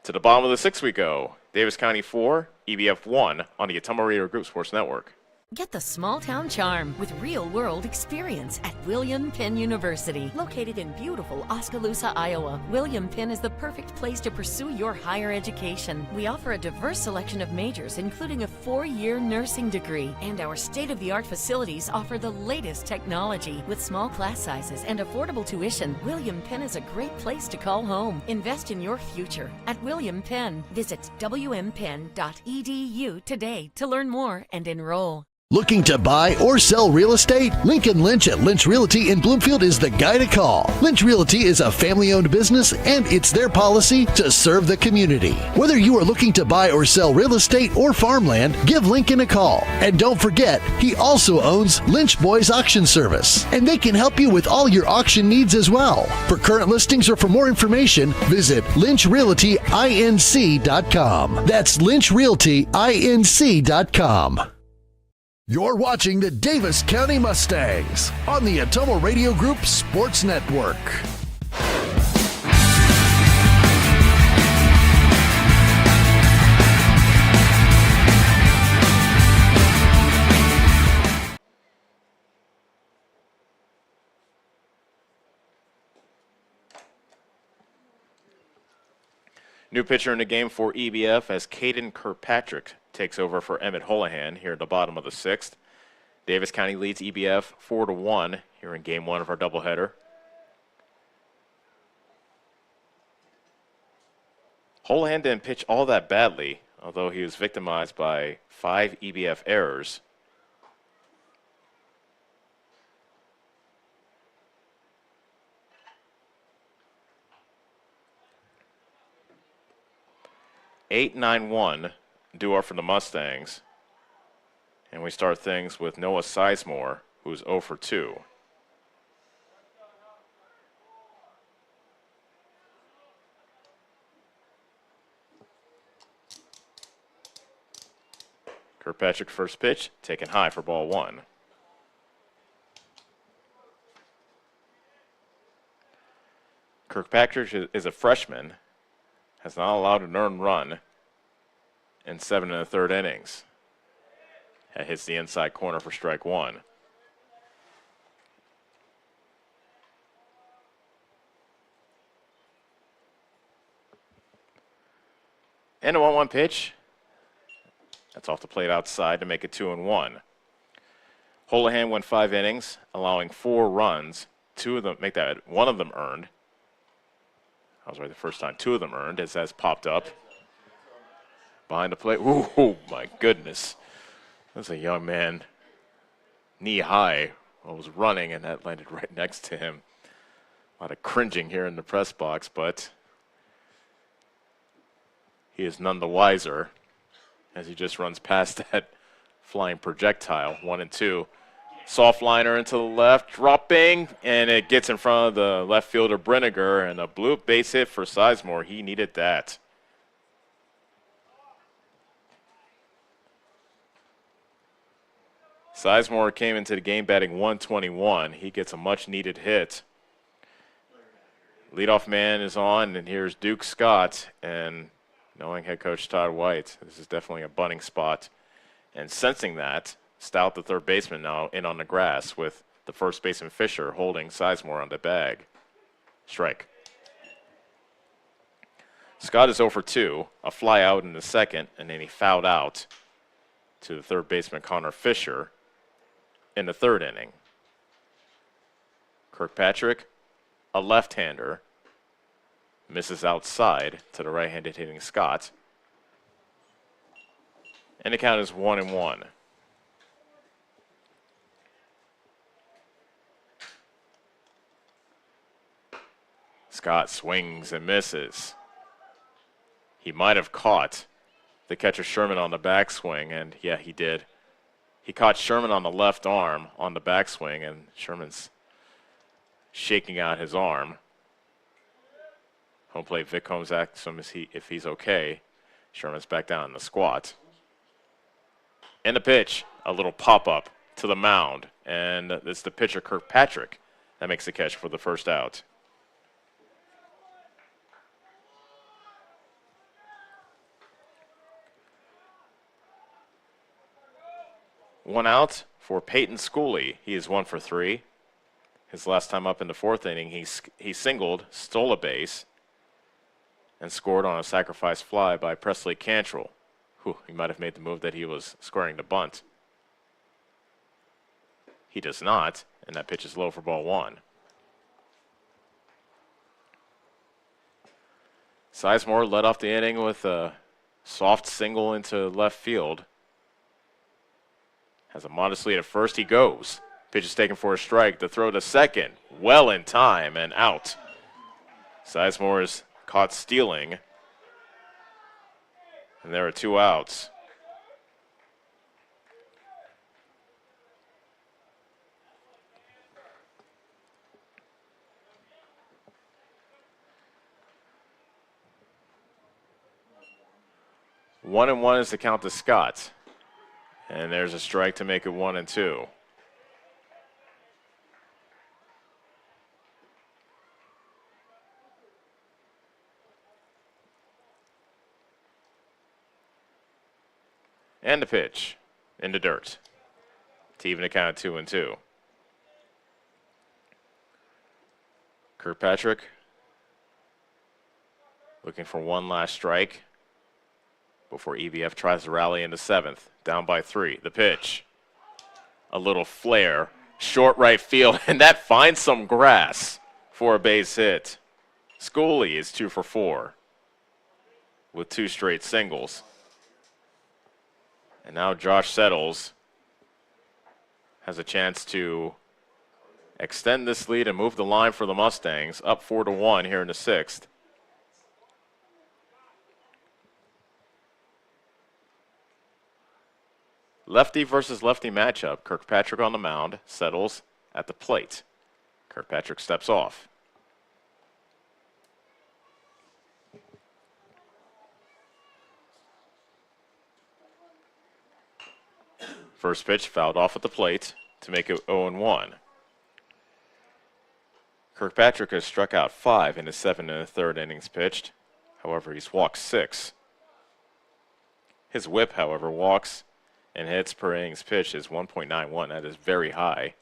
To the bottom of the sixth we go. Davis County 4, EBF 1 on the Ottumwa Radio Group Sports Network. Get the small town charm with real-world experience at William Penn University. Located in beautiful Oskaloosa, Iowa, William Penn is the perfect place to pursue your higher education. We offer a diverse selection of majors, including a 4-year nursing degree. And our state-of-the-art facilities offer the latest technology. With small class sizes and affordable tuition, William Penn is a great place to call home. Invest in your future at William Penn. Visit wmpenn.edu today to learn more and enroll. Looking to buy or sell real estate? Lincoln Lynch at Lynch Realty in Bloomfield is the guy to call. Lynch Realty is a family-owned business, and it's their policy to serve the community. Whether you are looking to buy or sell real estate or farmland, give Lincoln a call. And don't forget, he also owns Lynch Boys Auction Service, and they can help you with all your auction needs as well. For current listings or for more information, visit lynchrealtyinc.com. That's lynchrealtyinc.com. You're watching the Davis County Mustangs on the Ottumwa Radio Group Sports Network. New pitcher in the game for EBF as Caden Kirkpatrick takes over for Emmett Holohan here at the bottom of the sixth. Davis County leads EBF 4-1 here in game one of our doubleheader. Holohan didn't pitch all that badly, although he was victimized by 5 EBF errors. Eight, 9-1. Due up for the Mustangs. And we start things with Noah Sizemore, who's 0 for 2. Kirkpatrick first pitch, taken high for ball 1. Kirkpatrick is a freshman, has not allowed an earned run in 7 1/3 innings. That hits the inside corner for strike 1. And a 1-1 pitch. That's off the plate outside to make it 2-1. Holohan went 5 innings, allowing 4 runs. 2 of them make that 1 of them earned. I was right the first time. 2 of them earned as that's popped up. Behind the plate. Ooh, my goodness. That's a young man, knee high, was running, and that landed right next to him. A lot of cringing here in the press box, but he is none the wiser as he just runs past that flying projectile. 1-2. Soft liner into the left, dropping, and it gets in front of the left fielder Brinegar, and a blue base hit for Sizemore. He needed that. Sizemore came into the game batting .121. He gets a much-needed hit. Leadoff man is on, and here's Duke Scott. And knowing head coach Todd White, this is definitely a bunting spot. And sensing that, Stout, the third baseman, now in on the grass with the first baseman Fisher holding Sizemore on the bag. Strike. Scott is 0 for 2, a fly out in the second, and then he fouled out to the third baseman Connor Fisher in the third inning. Kirkpatrick, a left-hander, misses outside to the right-handed hitting Scott. And the count is 1-1. Scott swings and misses. He might have caught the catcher Sherman on the backswing, and yeah, he did. He caught Sherman on the left arm on the backswing, and Sherman's shaking out his arm. Home plate Vic Holmes asks him if he's okay, Sherman's back down in the squat. And the pitch, a little pop-up to the mound. And it's the pitcher, Kirkpatrick, that makes the catch for the first out. One out for Peyton Schooley. He is 1 for 3. His last time up in the fourth inning, he singled, stole a base, and scored on a sacrifice fly by Presley Cantrell. He might have made the move that he was squaring the bunt. He does not, and that pitch is low for ball 1. Sizemore led off the inning with a soft single into left field. Has a modest lead at first. He goes. Pitch is taken for a strike. The throw to second. Well in time and out. Sizemore is caught stealing. And there are 2 outs. One and one is the count to Scott. And there's a strike to make it 1-2. And the pitch into dirt to even the count at 2-2. Kirkpatrick looking for one last strike before EBF tries to rally into 7th. Down by 3. The pitch. A little flare. Short right field, and that finds some grass for a base hit. Schooley is 2 for 4 with 2 straight singles. And now Josh Settles has a chance to extend this lead and move the line for the Mustangs up 4-1 here in the 6th. Lefty versus lefty matchup. Kirkpatrick on the mound, Settles at the plate. Kirkpatrick steps off. First pitch fouled off at the plate to make it 0-1. Kirkpatrick has struck out 5 in his 7 1/3 innings pitched. However, he's walked 6. His whip, however, walks and hits per innings pitched is 1.91. That is very high.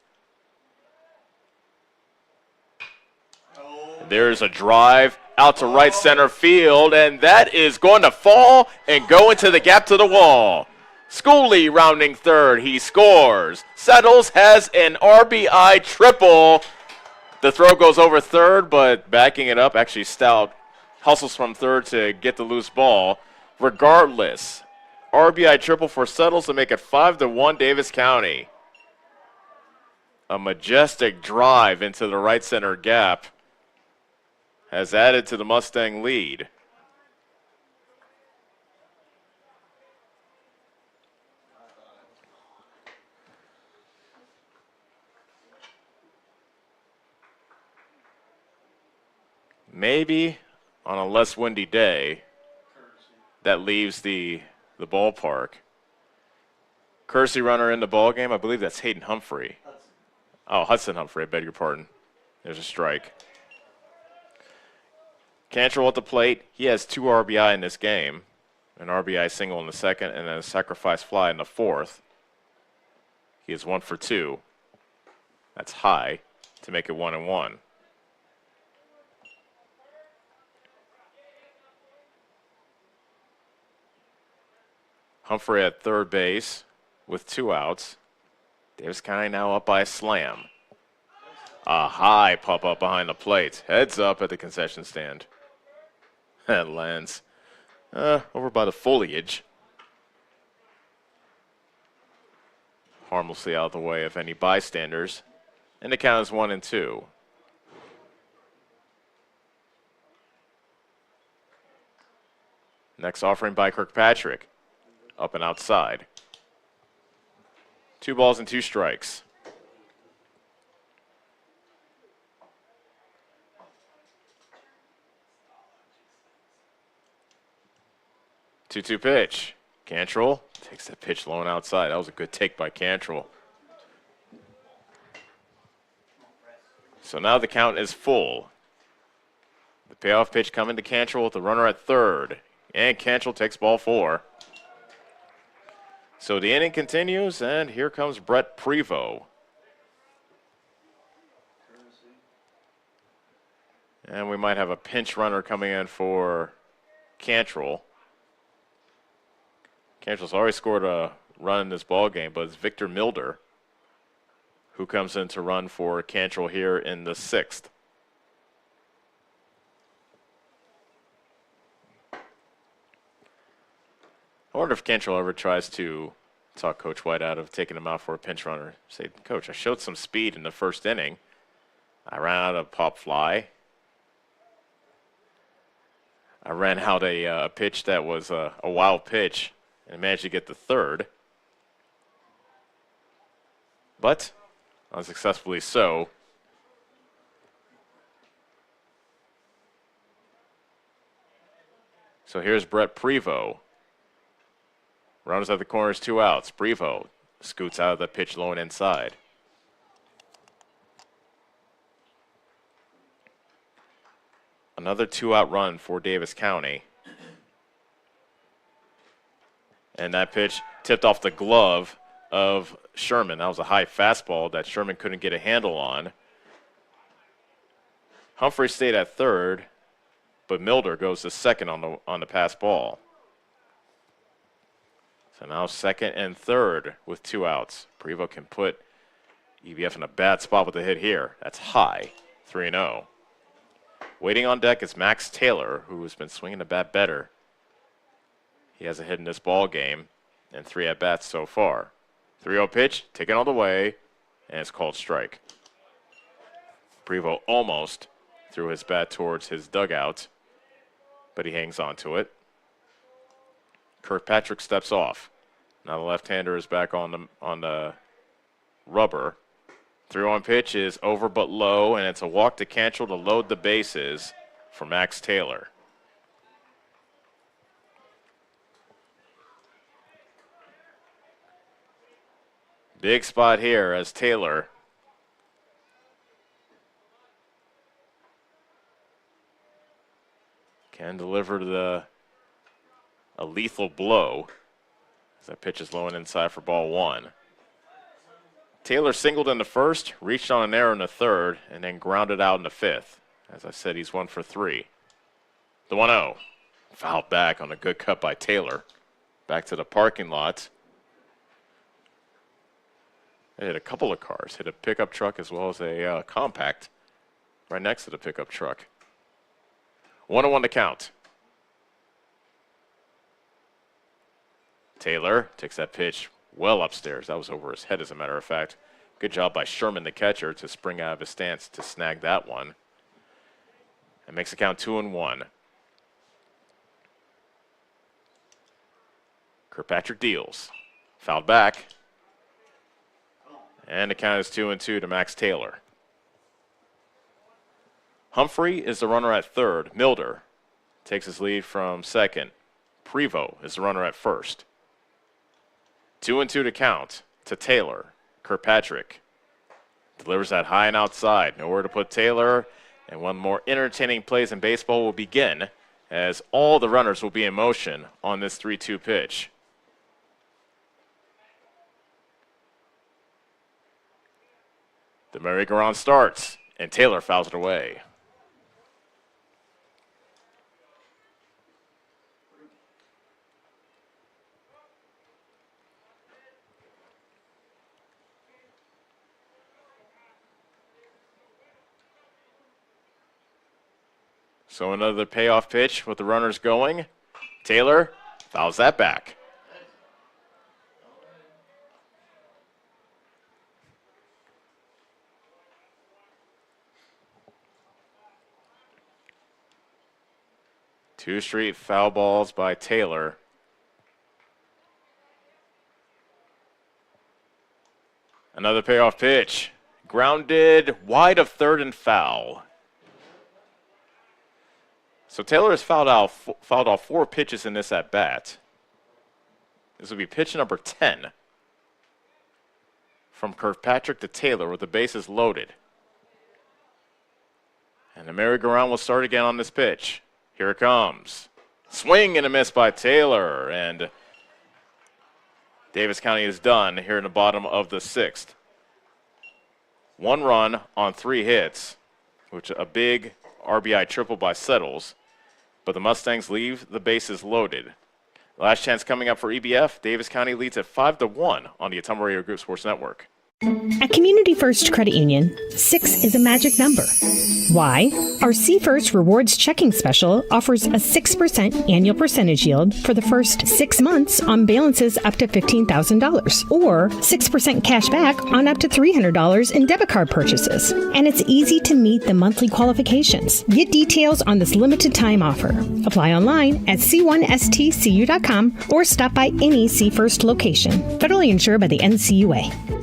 There's a drive out to right center field, and that is going to fall and go into the gap to the wall. Schooley rounding third. He scores. Settles has an RBI triple. The throw goes over third, but backing it up, actually Stout hustles from third to get the loose ball. Regardless, RBI triple for Settles to make it 5-1 Davis County. A majestic drive into the right center gap has added to the Mustang lead. Maybe on a less windy day, that leaves the ballpark. Courtesy runner in the ball game, I believe that's Hayden Humphrey. Hudson Humphrey, I beg your pardon. There's a strike. Cantrell at the plate. He has 2 RBI in this game. An RBI single in the 2nd and then a sacrifice fly in the 4th. He is 1 for 2. That's high to make it 1-1. Humphrey at third base with 2 outs. Davis County now up by a slam. A high pop up behind the plate. Heads up at the concession stand. That lands over by the foliage. Harmlessly out of the way of any bystanders. And the count is 1-2. Next offering by Kirkpatrick. Up and outside. 2 balls and 2 strikes. 2-2 pitch. Cantrell takes that pitch low and outside. That was a good take by Cantrell. So now the count is full. The payoff pitch coming to Cantrell with the runner at third. And Cantrell takes ball 4. So the inning continues, and here comes Brett Prevost. And we might have a pinch runner coming in for Cantrell. Cantrell's already scored a run in this ball game, but it's Victor Milder who comes in to run for Cantrell here in the 6th. I wonder if Cantrell ever tries to talk Coach White out of taking him out for a pinch runner. Say, Coach, I showed some speed in the first inning. I ran out a pop fly. I ran out a pitch that was a wild pitch and managed to get the third. But unsuccessfully so. So here's Brett Prevost. Runners at the corners, 2 outs. Prevost scoots out of the pitch low and inside. Another 2-out run for Davis County. And that pitch tipped off the glove of Sherman. That was a high fastball that Sherman couldn't get a handle on. Humphrey stayed at third, but Milder goes to second on the pass ball. So now second and third with 2 outs. Prevost can put EBF in a bad spot with a hit here. That's high, 3-0. Waiting on deck is Max Taylor, who has been swinging the bat better. He has a hit in this ball game and 3 at-bats so far. 3-0 pitch, taken all the way, and it's called strike. Prevost almost threw his bat towards his dugout, but he hangs on to it. Kirkpatrick steps off. Now the left-hander is back on the rubber. 3-1 pitch is over but low, and it's a walk to Cantrell to load the bases for Max Taylor. Big spot here as Taylor can deliver a lethal blow as that pitch is low and inside for ball 1. Taylor singled in the first, reached on an error in the third, and then grounded out in the 5th. As I said, he's 1 for 3. The 1-0. Fouled back on a good cut by Taylor. Back to the parking lot. They hit a couple of cars. Hit a pickup truck as well as a compact right next to the pickup truck. 1-1 to count. Taylor takes that pitch well upstairs. That was over his head, as a matter of fact. Good job by Sherman, the catcher, to spring out of his stance to snag that one. And makes the count 2-1. Kirkpatrick deals. Fouled back. And the count is 2-2 to Max Taylor. Humphrey is the runner at third. Milder takes his lead from second. Prevost is the runner at first. 2-2 to count to Taylor. Kirkpatrick delivers that high and outside. Nowhere to put Taylor. And one more entertaining plays in baseball will begin as all the runners will be in motion on this 3-2 pitch. The merry-go-round starts, and Taylor fouls it away. So another payoff pitch with the runners going. Taylor fouls that back. Two straight foul balls by Taylor. Another payoff pitch. Grounded wide of third and foul. So So Taylor has fouled off 4 pitches in this at bat. This will be pitch number 10 from Kirkpatrick to Taylor with the bases loaded. And the merry-go-round will start again on this pitch. Here it comes. Swing and a miss by Taylor, and Davis County is done here in the bottom of the 6th. 1 run on 3 hits, which a big RBI triple by Settles, but the Mustangs leave the bases loaded. Last chance coming up for EBF. Davis County leads at 5-1 on the Ottumwa Radio Group Sports Network. At Community First Credit Union, 6 is a magic number. Why? Our See First Rewards Checking Special offers a 6% annual percentage yield for the first 6 months on balances up to $15,000, or 6% cash back on up to $300 in debit card purchases. And it's easy to meet the monthly qualifications. Get details on this limited time offer. Apply online at c1stcu.com or stop by any See First location. Federally insured by the NCUA.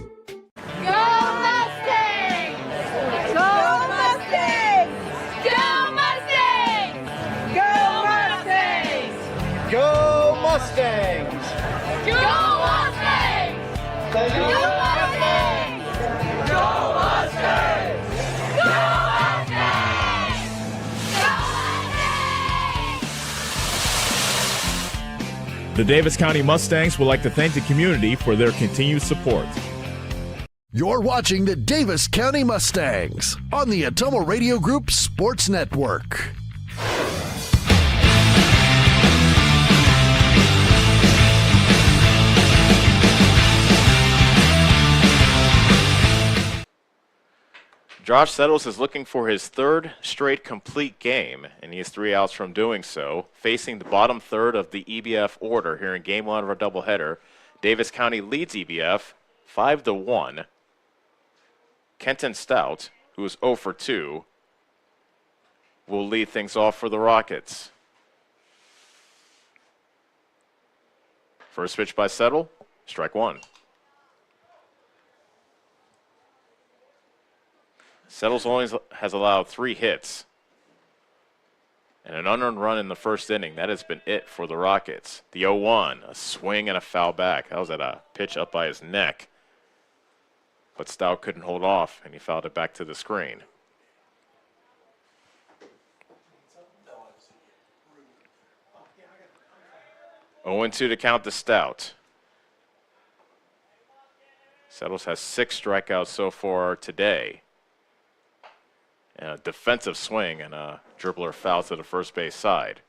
Go Mustangs! Go Mustangs! Go Mustangs! Go Mustangs! Go Mustangs! Go The Davis County Mustangs would like to thank the community for their continued support. You're watching the Davis County Mustangs on the Ottumwa Radio Group Sports Network. Josh Settles is looking for his 3rd straight complete game, and he has 3 outs from doing so. Facing the bottom third of the EBF order here in Game 1 of our doubleheader, Davis County leads EBF 5-1. Kenton Stout, who is 0 for 2, will lead things off for the Rockets. First pitch by Settle, strike 1. Settles only has allowed 3 hits and an unearned run in the first inning. That has been it for the Rockets. The 0-1, a swing and a foul back. That was at a pitch up by his neck. But Stout couldn't hold off, and he fouled it back to the screen. Oh, 0-2 to count to Stout. Settles has 6 strikeouts so far today. And a defensive swing and a dribbler foul to the first base side.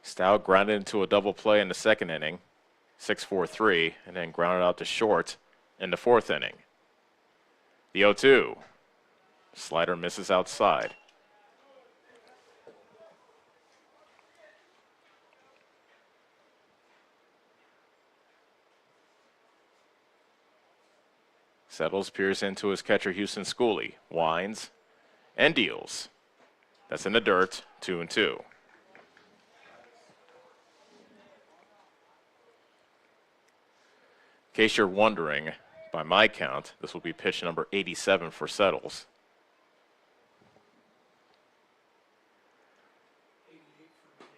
Stout grounded into a double play in the 2nd inning, 6-4-3, and then grounded out to short in the 4th inning. The 0-2. Slider misses outside. Settles, peers into his catcher, Houston Schooley. Winds and deals. That's in the dirt, 2-2. In case you're wondering, by my count, this will be pitch number 87 for Settles.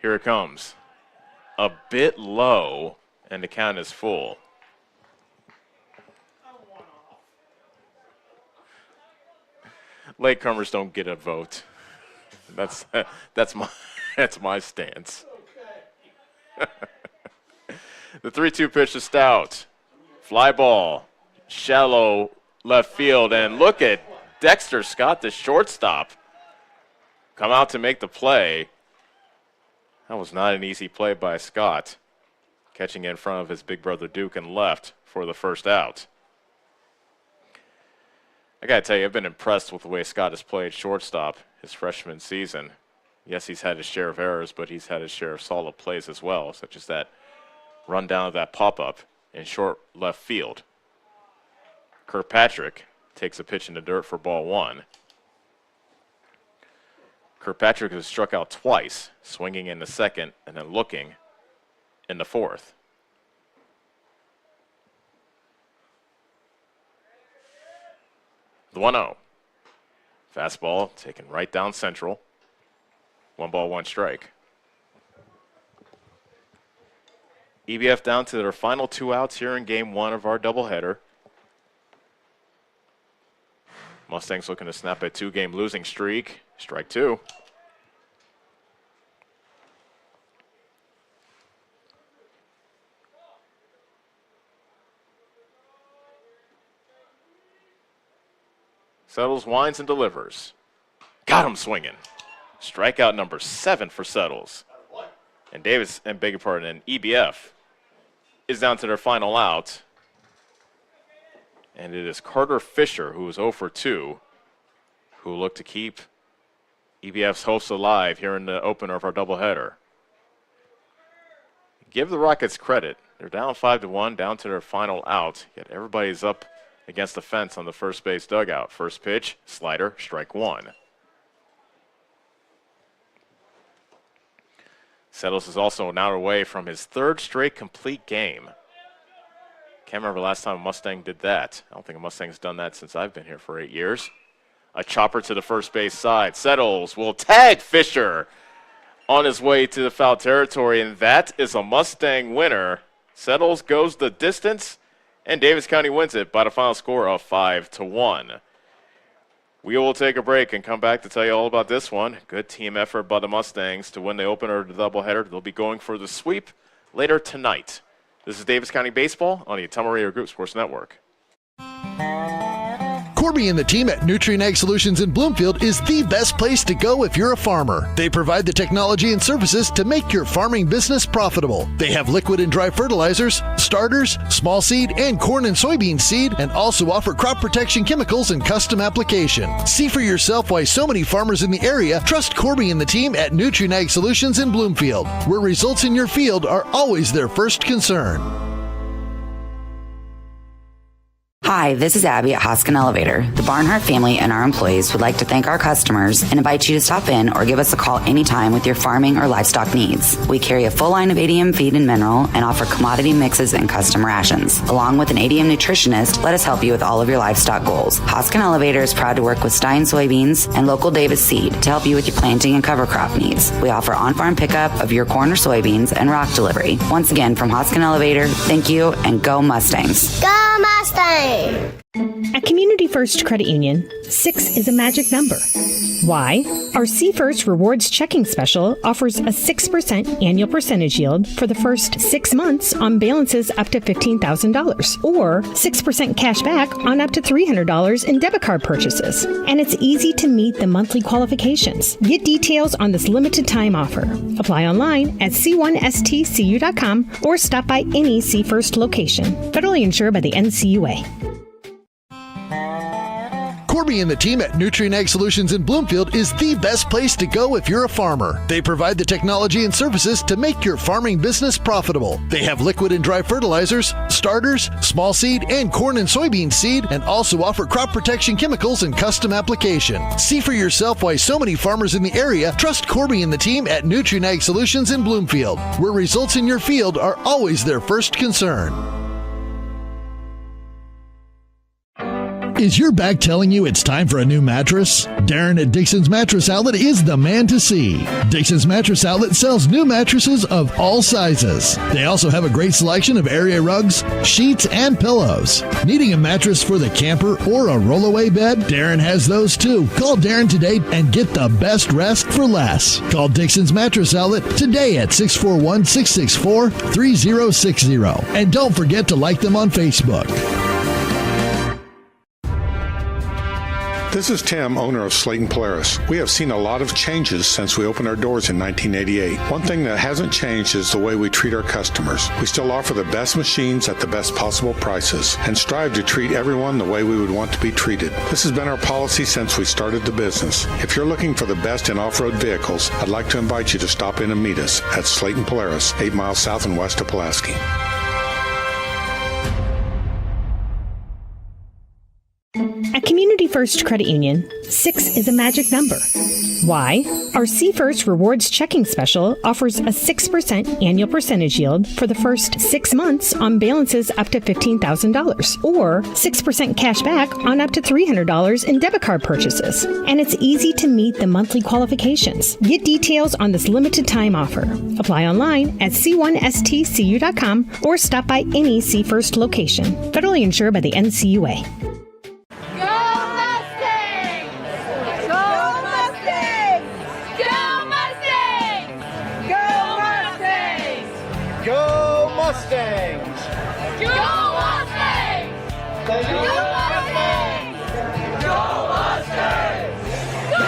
Here it comes. A bit low, and the count is full. Latecomers don't get a vote. That's my stance. The 3-2 pitch to Stout. Fly ball, shallow left field, and look at Dexter Scott, the shortstop, come out to make the play. That was not an easy play by Scott, catching in front of his big brother Duke and left for the first out. I got to tell you, I've been impressed with the way Scott has played shortstop his freshman season. Yes, he's had his share of errors, but he's had his share of solid plays as well, such as that run down of that pop-up in short left field. Kirkpatrick takes a pitch in the dirt for ball 1. Kirkpatrick has struck out twice, swinging in the 2nd and then looking in the 4th. The 1-0. Fastball taken right down central. 1 ball, 1 strike. EBF down to their final 2 outs here in game 1 of our doubleheader. Mustangs looking to snap a 2-game losing streak. Strike 2. Settles, winds, and delivers. Got him swinging. Strikeout number 7 for Settles. And EBF is down to their final out. And it is Carter Fisher, who is 0 for 2, who will look to keep EBF's hopes alive here in the opener of our doubleheader. Give the Rockets credit. They're down 5-1, down to their final out, yet everybody's up against the fence on the first base dugout. First pitch, slider, strike 1. Settles is also now away from his 3rd straight complete game. Can't remember last time a Mustang did that. I don't think a Mustang's done that since I've been here for 8 years. A chopper to the first base side. Settles will tag Fisher on his way to the foul territory, and that is a Mustang winner. Settles goes the distance, and Davis County wins it by the final score of 5-1. We will take a break and come back to tell you all about this one. Good team effort by the Mustangs to win the opener of the doubleheader. They'll be going for the sweep later tonight. This is Davis County Baseball on the Ottumwa Radio Group Sports Network. Corby and the team at Nutrient Ag Solutions in Bloomfield is the best place to go if you're a farmer. They provide the technology and services to make your farming business profitable. They have liquid and dry fertilizers, starters, small seed, and corn and soybean seed, and also offer crop protection chemicals and custom application. See for yourself why so many farmers in the area trust Corby and the team at Nutrient Ag Solutions in Bloomfield, where results in your field are always their first concern. Hi, this is Abby at Hoskin Elevator. The Barnhart family and our employees would like to thank our customers and invite you to stop in or give us a call anytime with your farming or livestock needs. We carry a full line of ADM feed and mineral and offer commodity mixes and custom rations. Along with an ADM nutritionist, let us help you with all of your livestock goals. Hoskin Elevator is proud to work with Stein Soybeans and local Davis Seed to help you with your planting and cover crop needs. We offer on-farm pickup of your corn or soybeans and rock delivery. Once again, from Hoskin Elevator, thank you and go Mustangs. Go Mustang! At Community First Credit Union, 6 is a magic number. Why? Our C First Rewards Checking Special offers a 6% annual percentage yield for the first 6 months on balances up to $15,000, or 6% cash back on up to $300 in debit card purchases. And it's easy to meet the monthly qualifications. Get details on this limited time offer. Apply online at c1stcu.com or stop by any C First location. Federally insured by the NCUA. Corby and the team at Nutrient Ag Solutions in Bloomfield is the best place to go if you're a farmer. They provide the technology and services to make your farming business profitable. They have liquid and dry fertilizers, starters, small seed, and corn and soybean seed, and also offer crop protection chemicals and custom application. See for yourself why so many farmers in the area trust Corby and the team at Nutrient Ag Solutions in Bloomfield, where results in your field are always their first concern. Is your back telling you it's time for a new mattress? Darren at Dixon's Mattress Outlet is the man to see. Dixon's Mattress Outlet sells new mattresses of all sizes. They also have a great selection of area rugs, sheets, and pillows. Needing a mattress for the camper or a rollaway bed? Darren has those too. Call Darren today and get the best rest for less. Call Dixon's Mattress Outlet today at 641-664-3060. And don't forget to like them on Facebook. This is Tim, owner of Slayton Polaris. We have seen a lot of changes since we opened our doors in 1988. One thing that hasn't changed is the way we treat our customers. We still offer the best machines at the best possible prices and strive to treat everyone the way we would want to be treated. This has been our policy since we started the business. If you're looking for the best in off-road vehicles, I'd like to invite you to stop in and meet us at Slayton Polaris, 8 miles south and west of Pulaski. At At Community First Credit Union, 6 is a magic number. Why? Our C First Rewards Checking Special offers a 6% annual percentage yield for the first 6 months on balances up to $15,000, or 6% cash back on up to $300 in debit card purchases. And it's easy to meet the monthly qualifications. Get details on this limited time offer. Apply online at c1stcu.com or stop by any C First location. Federally insured by the NCUA. Go Mustangs! Go Mustangs! Go Mustangs! Go Mustangs! Go Mustangs! Go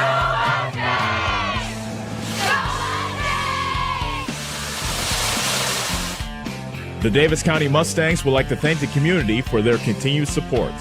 Mustangs! The Davis County Mustangs would like to thank the community for their continued support.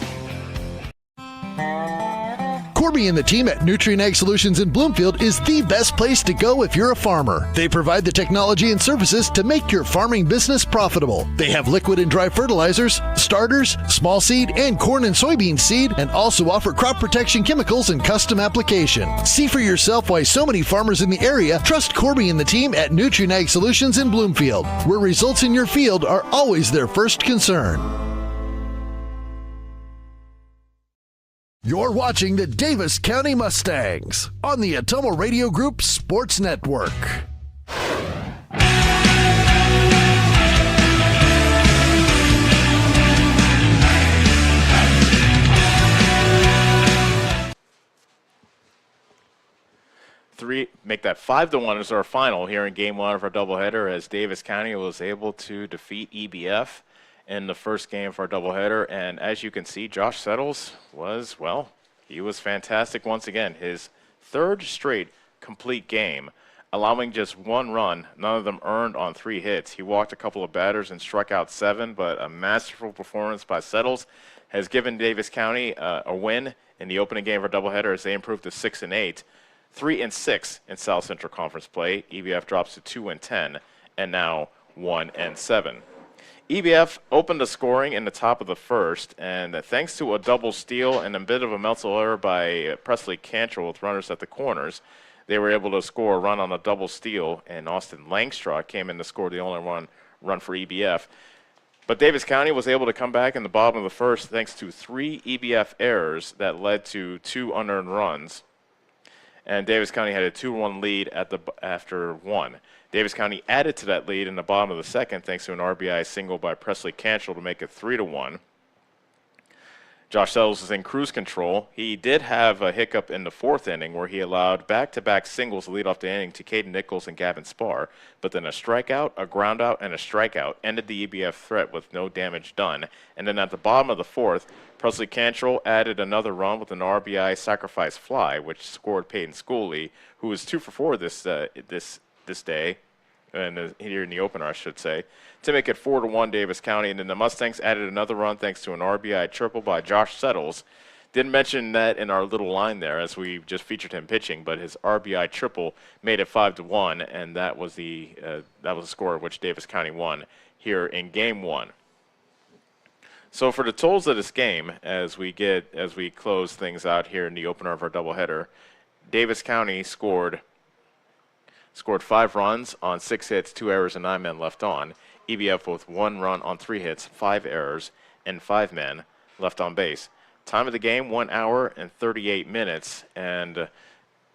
Corby and the team at Nutrient Ag Solutions in Bloomfield is the best place to go if you're a farmer. They provide the technology and services to make your farming business profitable. They have liquid and dry fertilizers, starters, small seed, and corn and soybean seed, and also offer crop protection chemicals and custom application. See for yourself why so many farmers in the area trust Corby and the team at Nutrient Ag Solutions in Bloomfield, where results in your field are always their first concern. You're watching the Davis County Mustangs on the Atomo Radio Group Sports Network. Make that 5-1 as our final here in Game 1 of our doubleheader, as Davis County was able to defeat EBF in the first game of our doubleheader. And as you can see, Josh Settles was, well, he was fantastic once again. His third straight complete game, allowing just one run, none of them earned on 3 hits. He walked a couple of batters and struck out 7, but a masterful performance by Settles has given Davis County a win in the opening game of our doubleheader as they improved to 6-8, 3-6 in South Central Conference play. EBF drops to 2-10, and now 1-7. EBF opened the scoring in the top of the first, and thanks to a double steal and a bit of a mental error by Presley Cantrell with runners at the corners, they were able to score a run on a double steal, and Austin Langstraw came in to score the only run for EBF. But Davis County was able to come back in the bottom of the first thanks to 3 EBF errors that led to 2 unearned runs. And Davis County had a 2-1 lead after 1. Davis County added to that lead in the bottom of the second thanks to an RBI single by Presley Cantrell to make it 3-1. Josh Settles is in cruise control. He did have a hiccup in the 4th inning where he allowed back-to-back singles to lead off the inning to Caden Nichols and Gavin Spar, but then a strikeout, a groundout, and a strikeout ended the EBF threat with no damage done. And then at the bottom of the 4th, Presley Cantrell added another run with an RBI sacrifice fly, which scored Peyton Schooley, who was 2 for 4 this day, and here in the opener, I should say, to make it 4-1 Davis County. And then the Mustangs added another run thanks to an RBI triple by Josh Settles. Didn't mention that in our little line there as we just featured him pitching, but his RBI triple made it 5-1, and that was the score at which Davis County won here in Game 1. So for the totals of this game, as we close things out here in the opener of our doubleheader, Davis County scored 5 runs on 6 hits, 2 errors, and 9 men left on. EBF with 1 run on 3 hits, 5 errors, and 5 men left on base. Time of the game, 1 hour and 38 minutes. And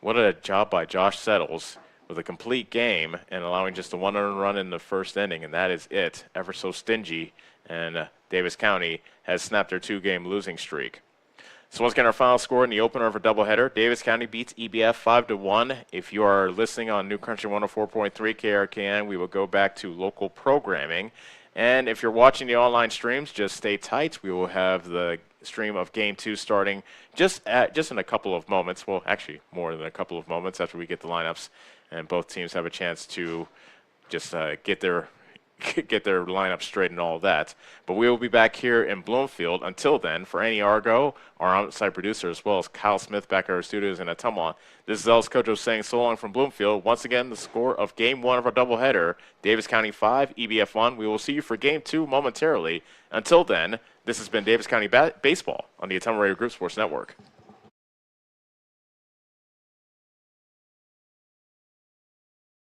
what a job by Josh Settles with a complete game and allowing just a 1 earned run in the first inning, and that is it. Ever so stingy. And Davis County has snapped their 2-game losing streak. So once again, our final score in the opener of a doubleheader, Davis County beats EBF 5-1. If you are listening on New Country 104.3 KRKN, we will go back to local programming. And if you're watching the online streams, just stay tight. We will have the stream of Game 2 starting just in a couple of moments. Well, actually, more than a couple of moments after we get the lineups, and both teams have a chance to just get their get their lineup straight and all that. But we will be back here in Bloomfield. Until then, for Annie Argo, our on-site producer, as well as Kyle Smith back at our studios in Ottumwa, this is Ellis Kojo saying so long from Bloomfield. Once again, the score of Game 1 of our doubleheader, Davis County 5, EBF 1. We will see you for Game 2 momentarily. Until then, this has been Davis County Baseball on the Ottumwa Radio Group Sports Network.